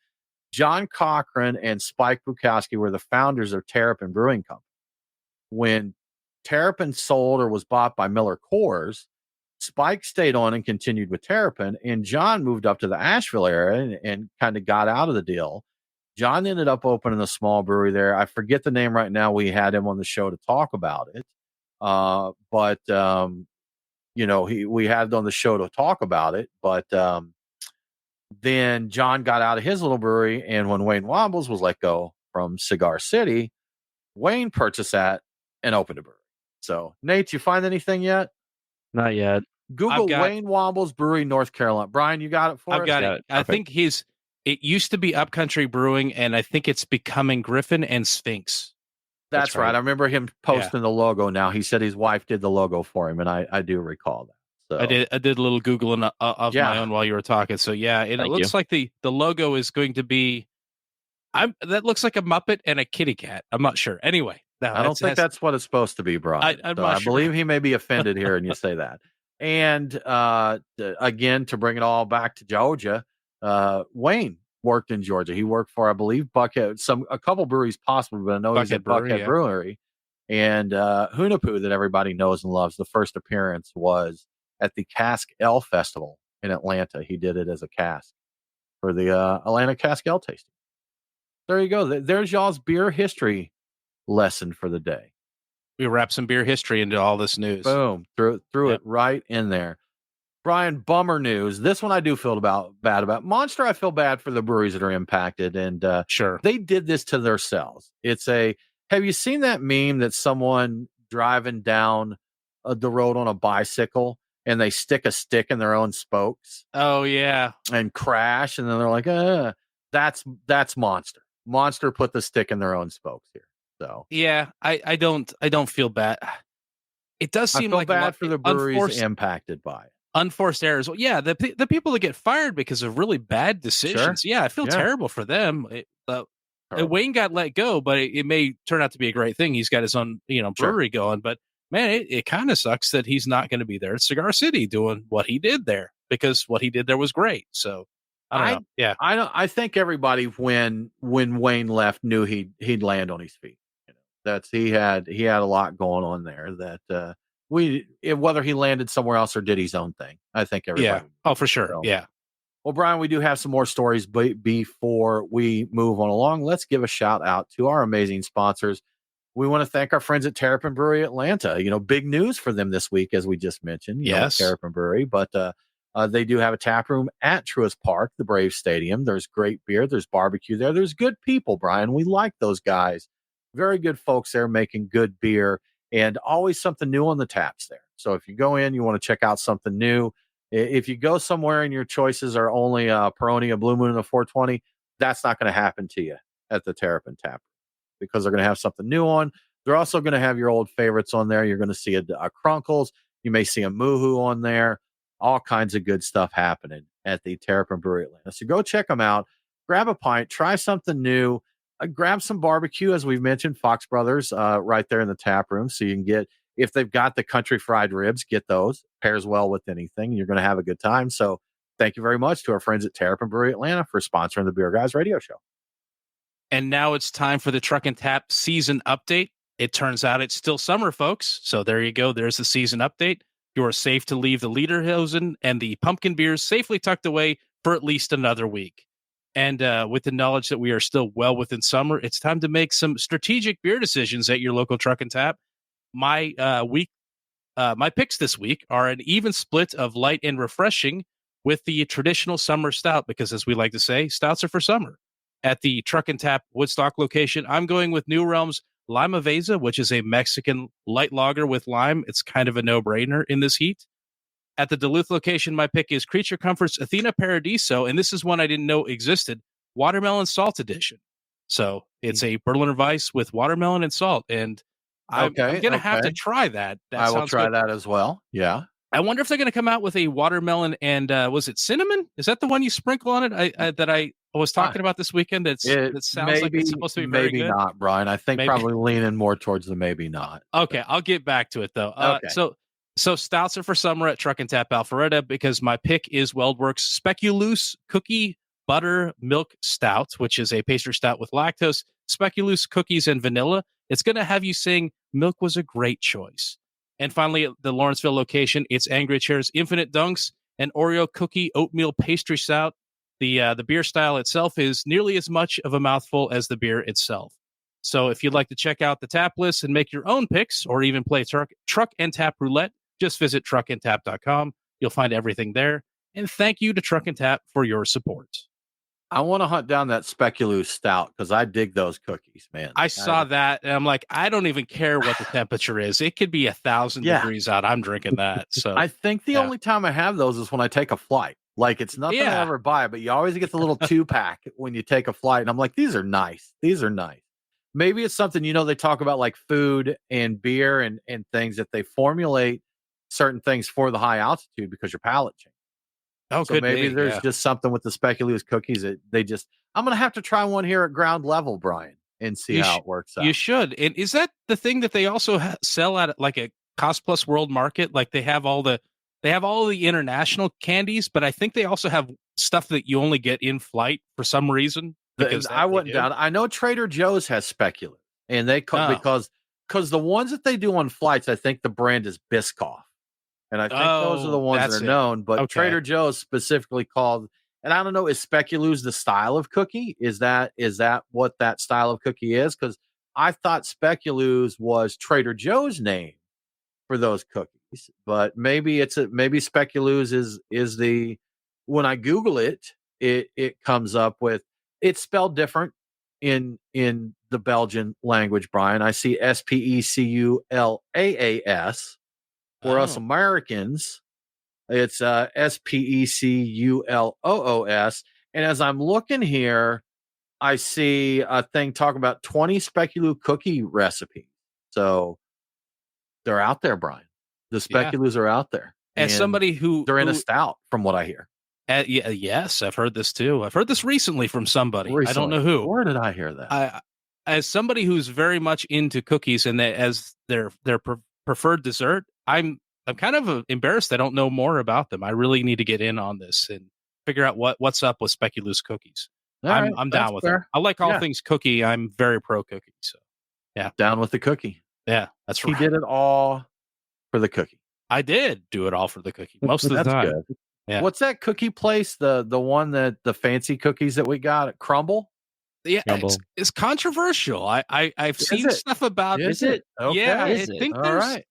John Cochran and Spike Bukowski were the founders of Terrapin Brewing Company. When Terrapin sold or was bought by MolsonCoors, Spike stayed on and continued with Terrapin, and John moved up to the Asheville area and kind of got out of the deal. John ended up opening a small brewery there. I forget the name right now. We had him on the show to talk about it. But we had on the show to talk about it, but then John got out of his little brewery, and when Wayne Wombles was let go from Cigar City, Wayne purchased that and opened a brewery. So, Nate, you find anything yet? Not yet. Google Wayne Wombles Brewery, North Carolina. Brian, you got it for us? I've got it. I think it used to be Upcountry Brewing, and I think it's becoming Griffin and Sphinx. That's right. I remember him posting the logo now. He said his wife did the logo for him, and I do recall that. So I did a little Googling of my own while you were talking. So yeah, it looks like the logo is going to be that looks like a Muppet and a kitty cat. I'm not sure. Anyway, I don't think that's what it's supposed to be, Brian. I believe he may be offended here and you say that. And again, to bring it all back to Georgia, Wayne worked in Georgia. He worked for, I believe, Buckhead, a couple breweries possibly, but I know he's at Buckhead Brewery. And Hunapoo, that everybody knows and loves, the first appearance was at the Cask Ale Festival in Atlanta. He did it as a cask for the Atlanta Cask Ale tasting. There you go. There's y'all's beer history lesson for the day. We wrap some beer history into all this news. Boom. Threw it right in there. Brian, bummer news. This one I do feel bad about. Monster, I feel bad for the breweries that are impacted. And sure, they did this to themselves. Have you seen that meme that someone driving down the road on a bicycle and they stick a stick in their own spokes? Oh, yeah. And crash. And then they're like, that's Monster. Monster put the stick in their own spokes here. So yeah, I don't feel bad. It does seem like bad for the breweries impacted by it. Unforced errors. Well, yeah, the people that get fired because of really bad decisions. Sure. Yeah, I feel terrible for them. Wayne got let go, but it may turn out to be a great thing. He's got his own brewery going. But man, it kind of sucks that he's not going to be there at Cigar City doing what he did there, because what he did there was great. So I don't know. Yeah, I think everybody when Wayne left knew he'd land on his feet. He had a lot going on there that whether he landed somewhere else or did his own thing. I think everybody. Yeah. Oh, for sure. Yeah. Well, Brian, we do have some more stories, but before we move on along, let's give a shout out to our amazing sponsors. We want to thank our friends at Terrapin Brewery Atlanta. Big news for them this week, as we just mentioned. Yes, Terrapin Brewery, but they do have a tap room at Truist Park, the Brave Stadium. There's great beer. There's barbecue there. There's good people, Brian. We like those guys. Very good folks there making good beer, and always something new on the taps there. So if you go in, you want to check out something new. If you go somewhere and your choices are only a Peroni, a Blue Moon, and a 420, that's not going to happen to you at the Terrapin Tap, because they're going to have something new on. They're also going to have your old favorites on there. You're going to see a Crunkles. You may see a Moohoo on there. All kinds of good stuff happening at the Terrapin Brewery Atlanta. So go check them out. Grab a pint. Try something new. Grab some barbecue, as we've mentioned, Fox Brothers right there in the tap room. So you can get, if they've got the country fried ribs, get those. Pairs well with anything. You're going to have a good time. So thank you very much to our friends at Terrapin Brewery Atlanta for sponsoring the Beer Guys radio show. And now it's time for the Truck and Tap season update. It turns out it's still summer, folks. So there you go. There's the season update. You're safe to leave the Lederhosen and the pumpkin beers safely tucked away for at least another week. And with the knowledge that we are still well within summer, it's time to make some strategic beer decisions at your local Truck and Tap. My picks this week are an even split of light and refreshing with the traditional summer stout, because as we like to say, stouts are for summer. At the Truck and Tap Woodstock location, I'm going with New Realm's Lima Veza, which is a Mexican light lager with lime. It's kind of a no-brainer in this heat. At the Duluth location, my pick is Creature Comforts Athena Paradiso, and this is one I didn't know existed, Watermelon Salt Edition. So it's a Berliner Weiss with watermelon and salt, and I'm going to have to try that. I will try that as well. Yeah. I wonder if they're going to come out with a watermelon and was it cinnamon? Is that the one you sprinkle on it? I was talking about this weekend. That sounds like it's supposed to be very good. Maybe not, Brian. I think probably leaning more towards the maybe not. Okay, I'll get back to it though. So stouts are for summer at Truck and Tap Alpharetta, because my pick is WeldWorks Speculoos Cookie Butter Milk Stout, which is a pastry stout with lactose, speculoos, cookies, and vanilla. It's going to have you sing milk was a great choice. And finally, at the Lawrenceville location, it's Angry Chair's Infinite Dunks, an Oreo cookie oatmeal pastry stout. The beer style itself is nearly as much of a mouthful as the beer itself. So if you'd like to check out the tap list and make your own picks, or even play Truck and Tap Roulette, just visit truckandtap.com. You'll find everything there. And thank you to Truck and Tap for your support. I want to hunt down that Speculoos stout because I dig those cookies, man. I saw that and I'm like, I don't even care what the temperature is. It could be 1,000 degrees out. I'm drinking that. So I think the only time I have those is when I take a flight. Like, it's nothing I ever buy, but you always get the little 2-pack when you take a flight. And I'm like, these are nice. These are nice. Maybe it's something, they talk about like food and beer and things that they formulate certain things for the high altitude because your palate changes. Oh, so maybe there's just something with the Speculoos cookies that I'm going to have to try one here at ground level, Brian, and see how it works out. You should. And is that the thing that they also sell at like a Cost Plus World Market? Like they have all the international candies, but I think they also have stuff that you only get in flight for some reason. Because I went down. I know Trader Joe's has Speculoos, and they because the ones that they do on flights, I think the brand is Biscoff. And I think those are the ones that are known, but Trader Joe's specifically called, and I don't know, is Speculoos the style of cookie? Is that what that style of cookie is? Because I thought Speculoos was Trader Joe's name for those cookies, but maybe Speculoos is the, when I Google it comes up with, it's spelled different in the Belgian language, Brian. I see Specullaas. For us Americans, it's Speculoos. And as I'm looking here, I see a thing talking about 20 Speculoos cookie recipes. So they're out there, Brian. The Speculoos are out there. As somebody they're in a stout, from what I hear. Yes, I've heard this too. I've heard this recently from somebody. I don't know who. Where did I hear that? As somebody who's very much into cookies and as their preferred dessert, I'm kind of embarrassed I don't know more about them. I really need to get in on this and figure out what's up with Speculoos cookies. I'm down with it. I like all things cookie. I'm very pro cookie. So yeah, down with the cookie. Yeah, that's right. He did it all for the cookie. I did do it all for the cookie most of the time. Good. Yeah. What's that cookie place? The one that the fancy cookies that we got at Crumble? Yeah, it's controversial. I've seen stuff about it. Is it? Okay. Yeah, I think there's. All right.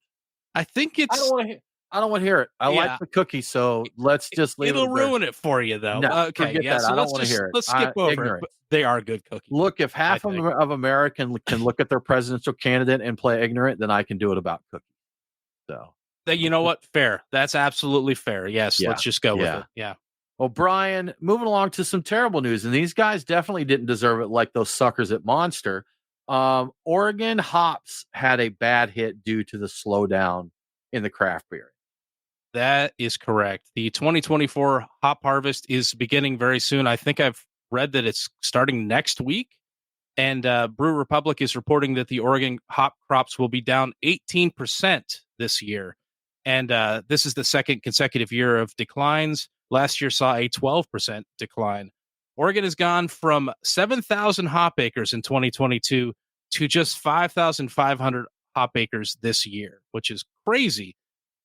I think it's. I don't want to hear it. I like the cookie, so let's just leave it. It'll ruin it for you, though. No, okay, yeah. So I don't want to hear it. Let's skip over it. They are good cookies. Look, if half of America can look at their presidential candidate and play ignorant, then I can do it about cookies. So. You know what? Fair. That's absolutely fair. Yes, let's just go with it. Yeah. Well, Brian, moving along to some terrible news, and these guys definitely didn't deserve it like those suckers at Monster. Oregon hops had a bad hit due to the slowdown in the craft beer. That is correct. The 2024 hop harvest is beginning very soon. I think I've read that it's starting next week. And Brew Republic is reporting that the Oregon hop crops will be down 18% this year. And this is the second consecutive year of declines. last year saw a 12% decline. Oregon has gone from 7,000 hop acres in 2022 to just 5,500 hop acres this year, which is crazy.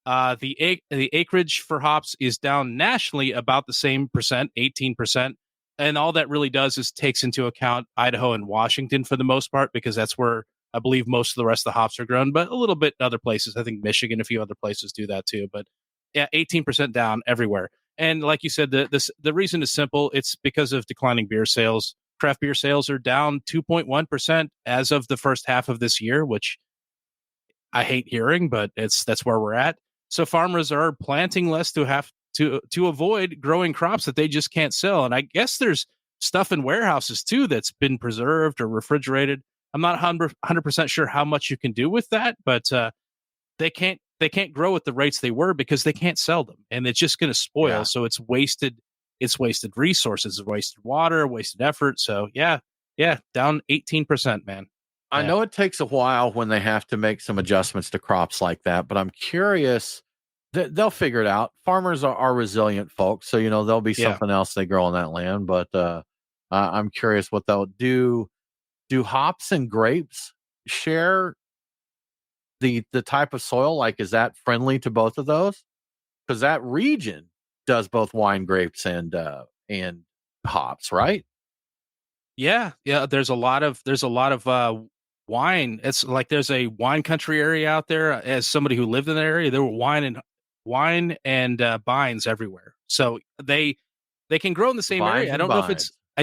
The acreage for hops is down nationally about the same percent, 18%. And all that really does is takes into account Idaho and Washington for the most part, because that's where I believe most of the rest of the hops are grown, but a little bit in other places. I think Michigan, a few other places do that too. But yeah, 18% down everywhere. And like you said, the reason is simple. It's because of declining beer sales. Craft beer sales are down 2.1% as of the first half of this year, which I hate hearing, but that's where we're at. So farmers are planting less to have to avoid growing crops that they just can't sell. And I guess there's stuff in warehouses too that's been preserved or refrigerated. I'm not 100% sure how much you can do with that, but they can't grow at the rates they were because they can't sell them, and it's just going to spoil. Yeah. So it's wasted resources, wasted water, wasted effort. So yeah, down 18%, man. I know it takes a while when they have to make some adjustments to crops like that, but I'm curious that they'll figure it out. Farmers are resilient folks, so there'll be something else they grow on that land. But I'm curious what they'll do. Do hops and grapes share the type of soil? Like, is that friendly to both of those? Because that region does both wine, grapes, and hops, right? Yeah. There's a lot of wine. It's like there's a wine country area out there. As somebody who lived in that area, there were wine and vines everywhere. So they can grow in the same area. I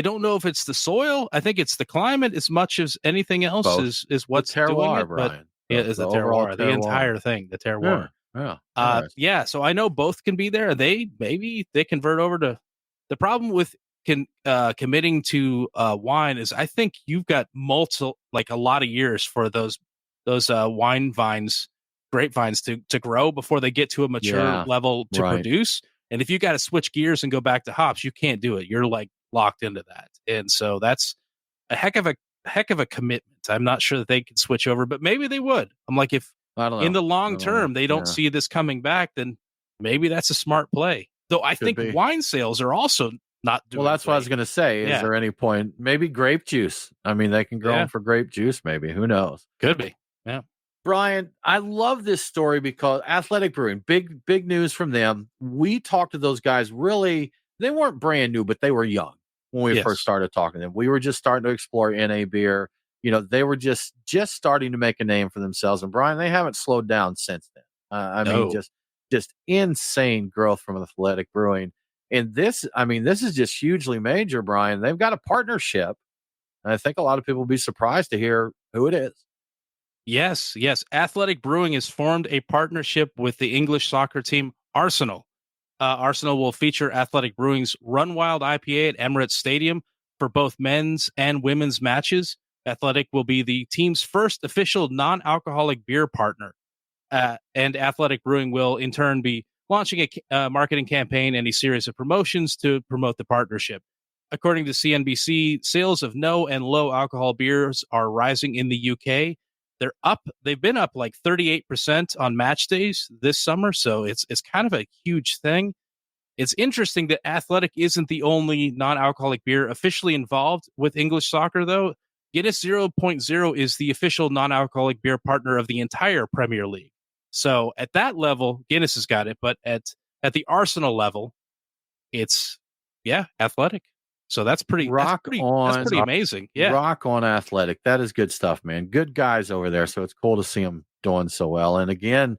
don't know if it's the soil. I think it's the climate as much as anything else. Both. is what's the terroir, doing it. Brian. But is the terroir, the entire thing, the terroir. Yeah. So I know both can be there. Maybe they convert over to. The problem with committing to wine is I think you've got a lot of years for those wine vines, grapevines to grow before they get to a mature level to produce. And if you got to switch gears and go back to hops, you can't do it. You're like locked into that. And so that's a heck of a commitment. I'm not sure that they can switch over, but maybe they would. I'm like, if in the long term they don't see this coming back, then maybe that's a smart play. Though I think wine sales are also not doing. Well, that's what I was going to say. Is there any point? Maybe grape juice. I mean, they can grow them for grape juice. Maybe, who knows? Could be. Yeah. Brian, I love this story because Athletic Brewing, big news from them. We talked to those guys. Really, they weren't brand new, but they were young when we first started talking to them. We were just starting to explore NA beer. They were just starting to make a name for themselves. And Brian, they haven't slowed down since then. I mean, just insane growth from Athletic Brewing. And this is just hugely major, Brian. They've got a partnership. And I think a lot of people will be surprised to hear who it is. Yes. Athletic Brewing has formed a partnership with the English soccer team Arsenal. Arsenal will feature Athletic Brewing's Run Wild IPA at Emirates Stadium for both men's and women's matches. Athletic will be the team's first official non-alcoholic beer partner. And Athletic Brewing will, in turn, be launching a marketing campaign and a series of promotions to promote the partnership. According to CNBC, sales of no and low alcohol beers are rising in the UK. They've been up like 38% on match days this summer, so it's kind of a huge thing. It's interesting that Athletic isn't the only non-alcoholic beer officially involved with English soccer, though. Guinness 0.0 is the official non-alcoholic beer partner of the entire Premier League. So at that level, Guinness has got it, but at the Arsenal level, it's Athletic. So that's pretty amazing. Yeah. Rock on Athletic. That is good stuff, man. Good guys over there. So it's cool to see them doing so well. And again,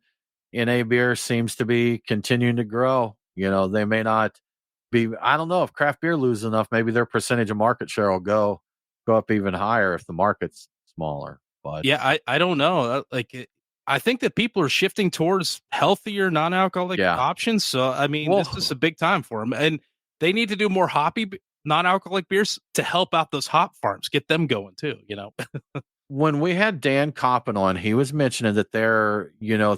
NA beer seems to be continuing to grow. They may not be, I don't know if craft beer loses enough, maybe their percentage of market share will go up even higher if the market's smaller. But I don't know. I think that people are shifting towards healthier non-alcoholic options. So, I mean, this is a big time for them. And they need to do more hoppy non-alcoholic beers to help out those hop farms, get them going too, When we had Dan Coppin on, he was mentioning that they're,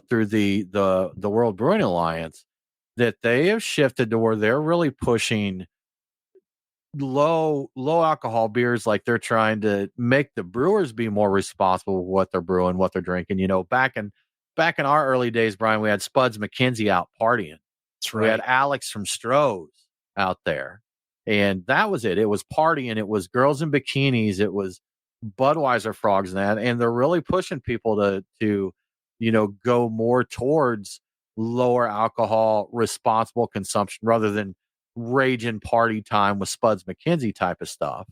through the World Brewing Alliance, that they have shifted to where they're really pushing low alcohol beers. Like they're trying to make the brewers be more responsible with what they're brewing, what they're drinking. Back in our early days, Brian, we had Spuds McKenzie out partying. That's right. We had Alex from Stroh's out there, and that was it. It was partying. It was girls in bikinis. It was Budweiser frogs and that. And they're really pushing people to go more towards lower alcohol, responsible consumption rather than raging party time with Spuds McKenzie type of stuff.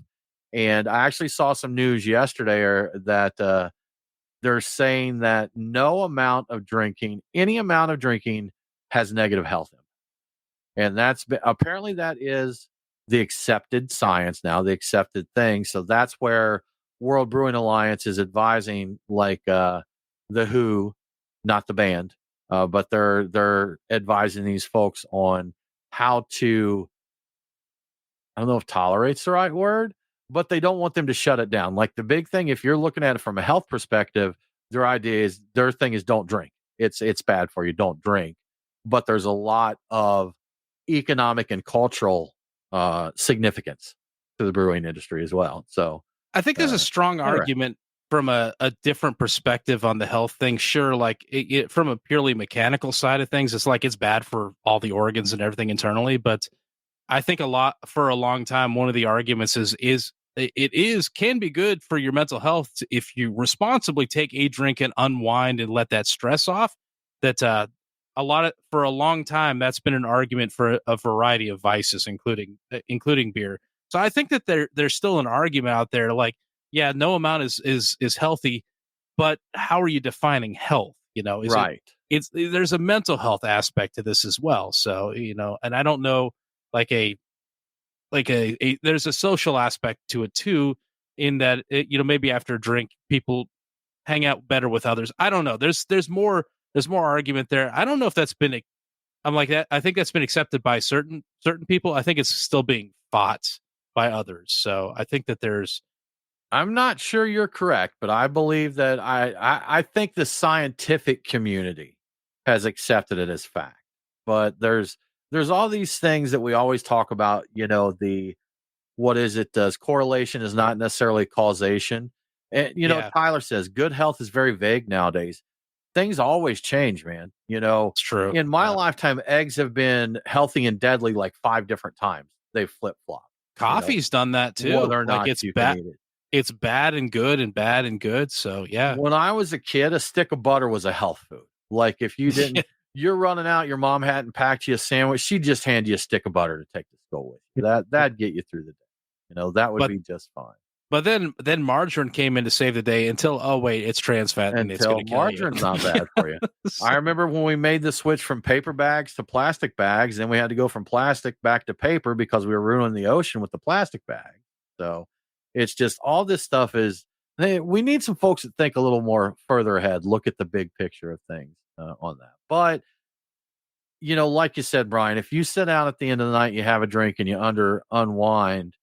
And I actually saw some news yesterday that they're saying that no amount of drinking, any amount of drinking, has negative health impact. And apparently that is the accepted science now, the accepted thing. So that's where World Brewing Alliance is advising, like the WHO, not the band, but they're advising these folks on how to, I don't know if tolerate's the right word, but they don't want them to shut it down. Like the big thing, if you're looking at it from a health perspective, their thing is don't drink. It's bad for you. Don't drink. But there's a lot of economic and cultural significance to the brewing industry as well. So I think there's a strong argument from a different perspective on the health thing. Sure, like from a purely mechanical side of things, it's like it's bad for all the organs and everything internally. But I think for a long time, one of the arguments can be good for your mental health if you responsibly take a drink and unwind and let that stress off. That for a long time, that's been an argument for a variety of vices, including beer. So I think that there's still an argument out there, like, yeah, no amount is healthy, but how are you defining health? right. There's a mental health aspect to this as well. So, and I don't know, like there's a social aspect to it too, in that maybe after a drink people hang out better with others. I don't know. There's more argument there. I don't know if that's been I think that's been accepted by certain people. I think it's still being fought by others. So I think that I'm not sure you're correct, but I believe that I think the scientific community has accepted it as fact. But there's all these things that we always talk about, does correlation is not necessarily causation. And, Tyler says good health is very vague nowadays. Things always change, man. It's true. In my lifetime, eggs have been healthy and deadly like 5 different times. They've flip-flopped. Coffee's done that too. Whether or not you can eat it. It's bad and good and bad and good. So yeah. When I was a kid, a stick of butter was a health food. Like if you didn't, you're running out, your mom hadn't packed you a sandwich, she'd just hand you a stick of butter to take to school with you. That'd get you through the day. That would be just fine. But then margarine came in to save the day until, oh wait, it's trans fat and it's going to kill you. Margarine's not bad for you. I remember when we made the switch from paper bags to plastic bags, then we had to go from plastic back to paper because we were ruining the ocean with the plastic bag. So it's just all this stuff we need some folks that think a little more further ahead, look at the big picture of things on that. But, like you said, Brian, if you sit down at the end of the night, you have a drink and you unwind,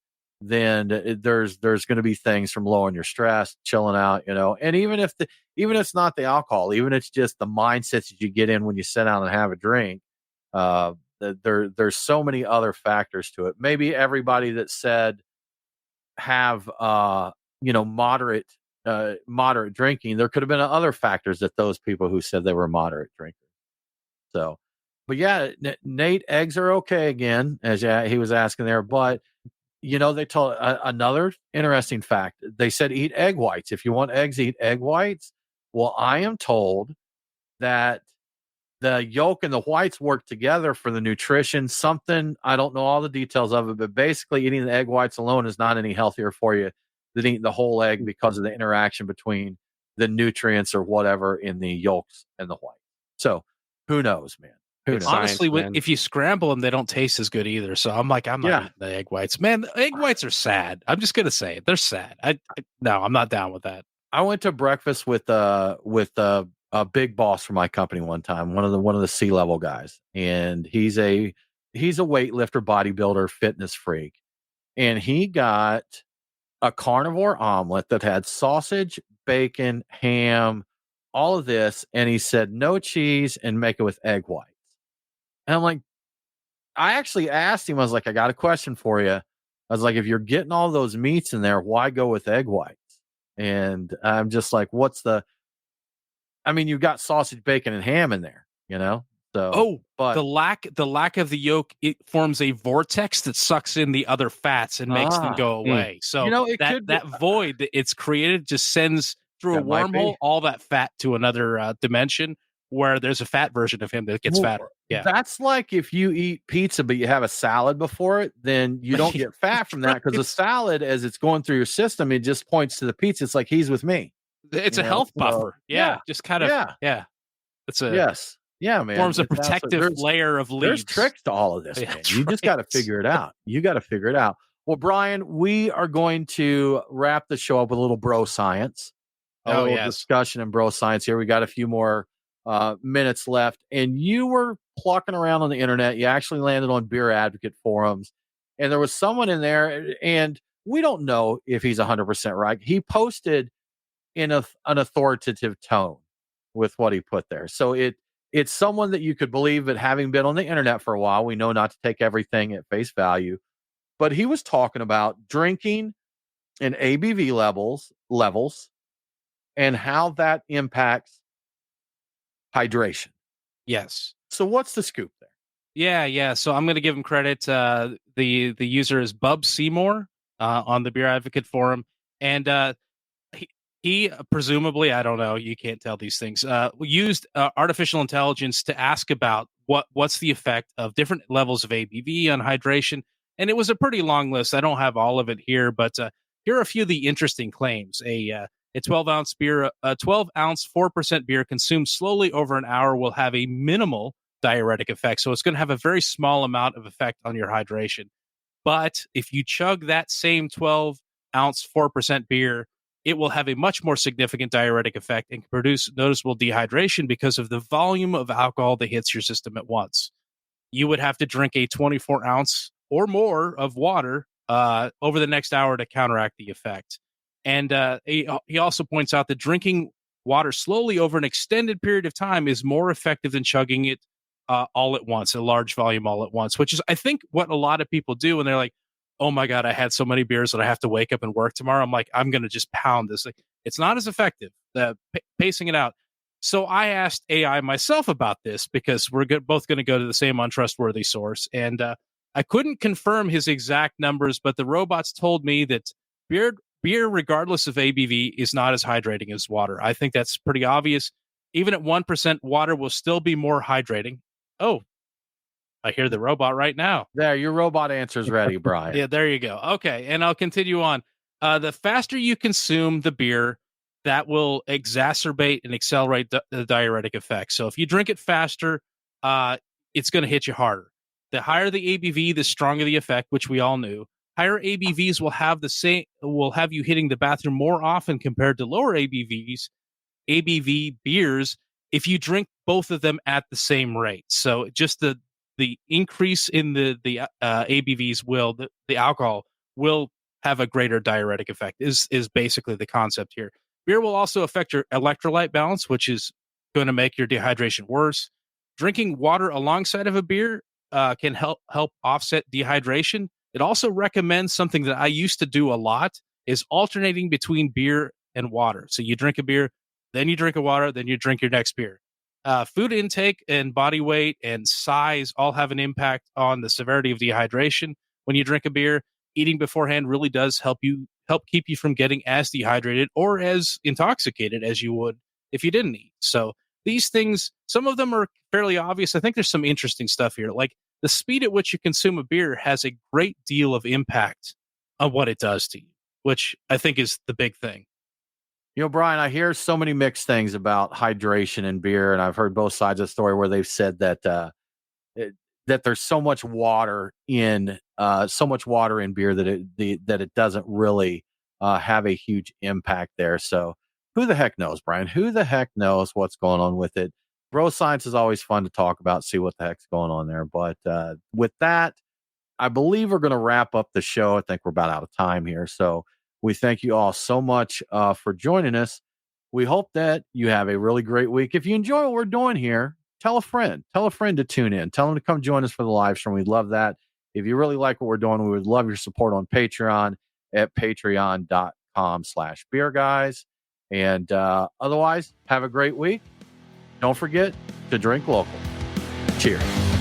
then there's going to be things from lowering your stress, chilling out, and even if it's not the alcohol, even if it's just the mindsets that you get in when you sit down and have a drink, there's so many other factors to it. Maybe everybody that said have moderate drinking, there could have been other factors that those people who said they were moderate drinkers. So, but yeah, Nate, eggs are okay again, as he was asking there, but they told another interesting fact. They said eat egg whites. If you want eggs, eat egg whites. Well, I am told that the yolk and the whites work together for the nutrition. Something, I don't know all the details of it, but basically eating the egg whites alone is not any healthier for you than eating the whole egg because of the interaction between the nutrients or whatever in the yolks and the white. So who knows, man? Honestly, if you scramble them, they don't taste as good either. So I'm not eating the egg whites. Man, the egg whites are sad. I'm just gonna say it. They're sad. No, I'm not down with that. I went to breakfast with a big boss for my company one time, one of the C-level guys, and he's a weightlifter, bodybuilder, fitness freak, and he got a carnivore omelet that had sausage, bacon, ham, all of this, and he said no cheese and make it with egg whites. And I'm like, I actually asked him, I was like, I got a question for you. I was like, if you're getting all those meats in there, why go with egg whites? And I'm just like, you've got sausage, bacon, and ham in there, So, but the lack of the yolk, it forms a vortex that sucks in the other fats and makes them go away. So that void that it's created just sends through a wormhole all that fat to another dimension where there's a fat version of him that gets fatter. Yeah, that's like if you eat pizza but you have a salad before it, then you don't get fat from that, because the salad, as it's going through your system, it just points to the pizza. It's like he's with me. It's a health buffer. Just kind of It's a Yeah, man. Forms a protective layer of leaves. There's tricks to all of this, man. You just got to figure it out. Well, Brian, we are going to wrap the show up with a little bro science. A little discussion in bro science here. We got a few more minutes left. And you were plucking around on the internet. You actually landed on Beer Advocate forums. And there was someone in there, and we don't know if he's 100% right. He posted in an authoritative tone with what he put there. So it's someone that you could believe, but having been on the internet for a while, we know not to take everything at face value. But he was talking about drinking and ABV levels and how that impacts hydration. Yes. So what's the scoop there? Yeah. So I'm going to give him credit. The user is Bub Seymour on the Beer Advocate forum. And he presumably, I don't know, you can't tell these things, used artificial intelligence to ask about what's the effect of different levels of ABV on hydration. And it was a pretty long list. I don't have all of it here, but here are a few of the interesting claims. A 12-ounce beer, a 12-ounce 4% beer consumed slowly over an hour will have a minimal diuretic effect. So it's going to have a very small amount of effect on your hydration. But if you chug that same 12-ounce 4% beer, it will have a much more significant diuretic effect and produce noticeable dehydration because of the volume of alcohol that hits your system at once. You would have to drink a 24-ounce or more of water over the next hour to counteract the effect. And he also points out that drinking water slowly over an extended period of time is more effective than chugging it all at once, a large volume all at once, which is, I think, what a lot of people do when they're like, oh my God, I had so many beers that I have to wake up and work tomorrow. I'm like, I'm going to just pound this. Like, it's not as effective, pacing it out. So I asked AI myself about this because we're both going to go to the same untrustworthy source. And I couldn't confirm his exact numbers, but the robots told me that beer, regardless of ABV, is not as hydrating as water. I think that's pretty obvious. Even at 1%, water will still be more hydrating. Oh, I hear the robot right now. There, your robot answer's ready, Brian. Yeah, there you go. Okay, and I'll continue on. The faster you consume the beer, that will exacerbate and accelerate the diuretic effect. So if you drink it faster, it's going to hit you harder. The higher the ABV, the stronger the effect, which we all knew. Higher ABVs will have you hitting the bathroom more often compared to lower ABV beers if you drink both of them at the same rate. So just the increase in the ABVs the alcohol will have a greater diuretic effect is basically the concept here. Beer will also affect your electrolyte balance, which is going to make your dehydration worse. Drinking water alongside of a beer can help offset dehydration. It also recommends something that I used to do a lot is alternating between beer and water. So you drink a beer, then you drink a water, then you drink your next beer. Food intake and body weight and size all have an impact on the severity of dehydration. When you drink a beer, eating beforehand really does help keep you from getting as dehydrated or as intoxicated as you would if you didn't eat. So these things, some of them are fairly obvious. I think there's some interesting stuff here. Like the speed at which you consume a beer has a great deal of impact on what it does to you, which I think is the big thing. You know, Brian, I hear so many mixed things about hydration and beer, and I've heard both sides of the story where they've said that that there's so much water in beer that it doesn't really have a huge impact there. So who the heck knows, Brian? Who the heck knows what's going on with it? Bro science is always fun to talk about, see what the heck's going on there. But with that, I believe we're going to wrap up the show. I think we're about out of time here. So we thank you all so much for joining us. We hope that you have a really great week. If you enjoy what we're doing here, tell a friend to tune in. Tell them to come join us for the live stream. We'd love that. If you really like what we're doing, we would love your support on Patreon at patreon.com/beerguys. And otherwise, have a great week. Don't forget to drink local. Cheers.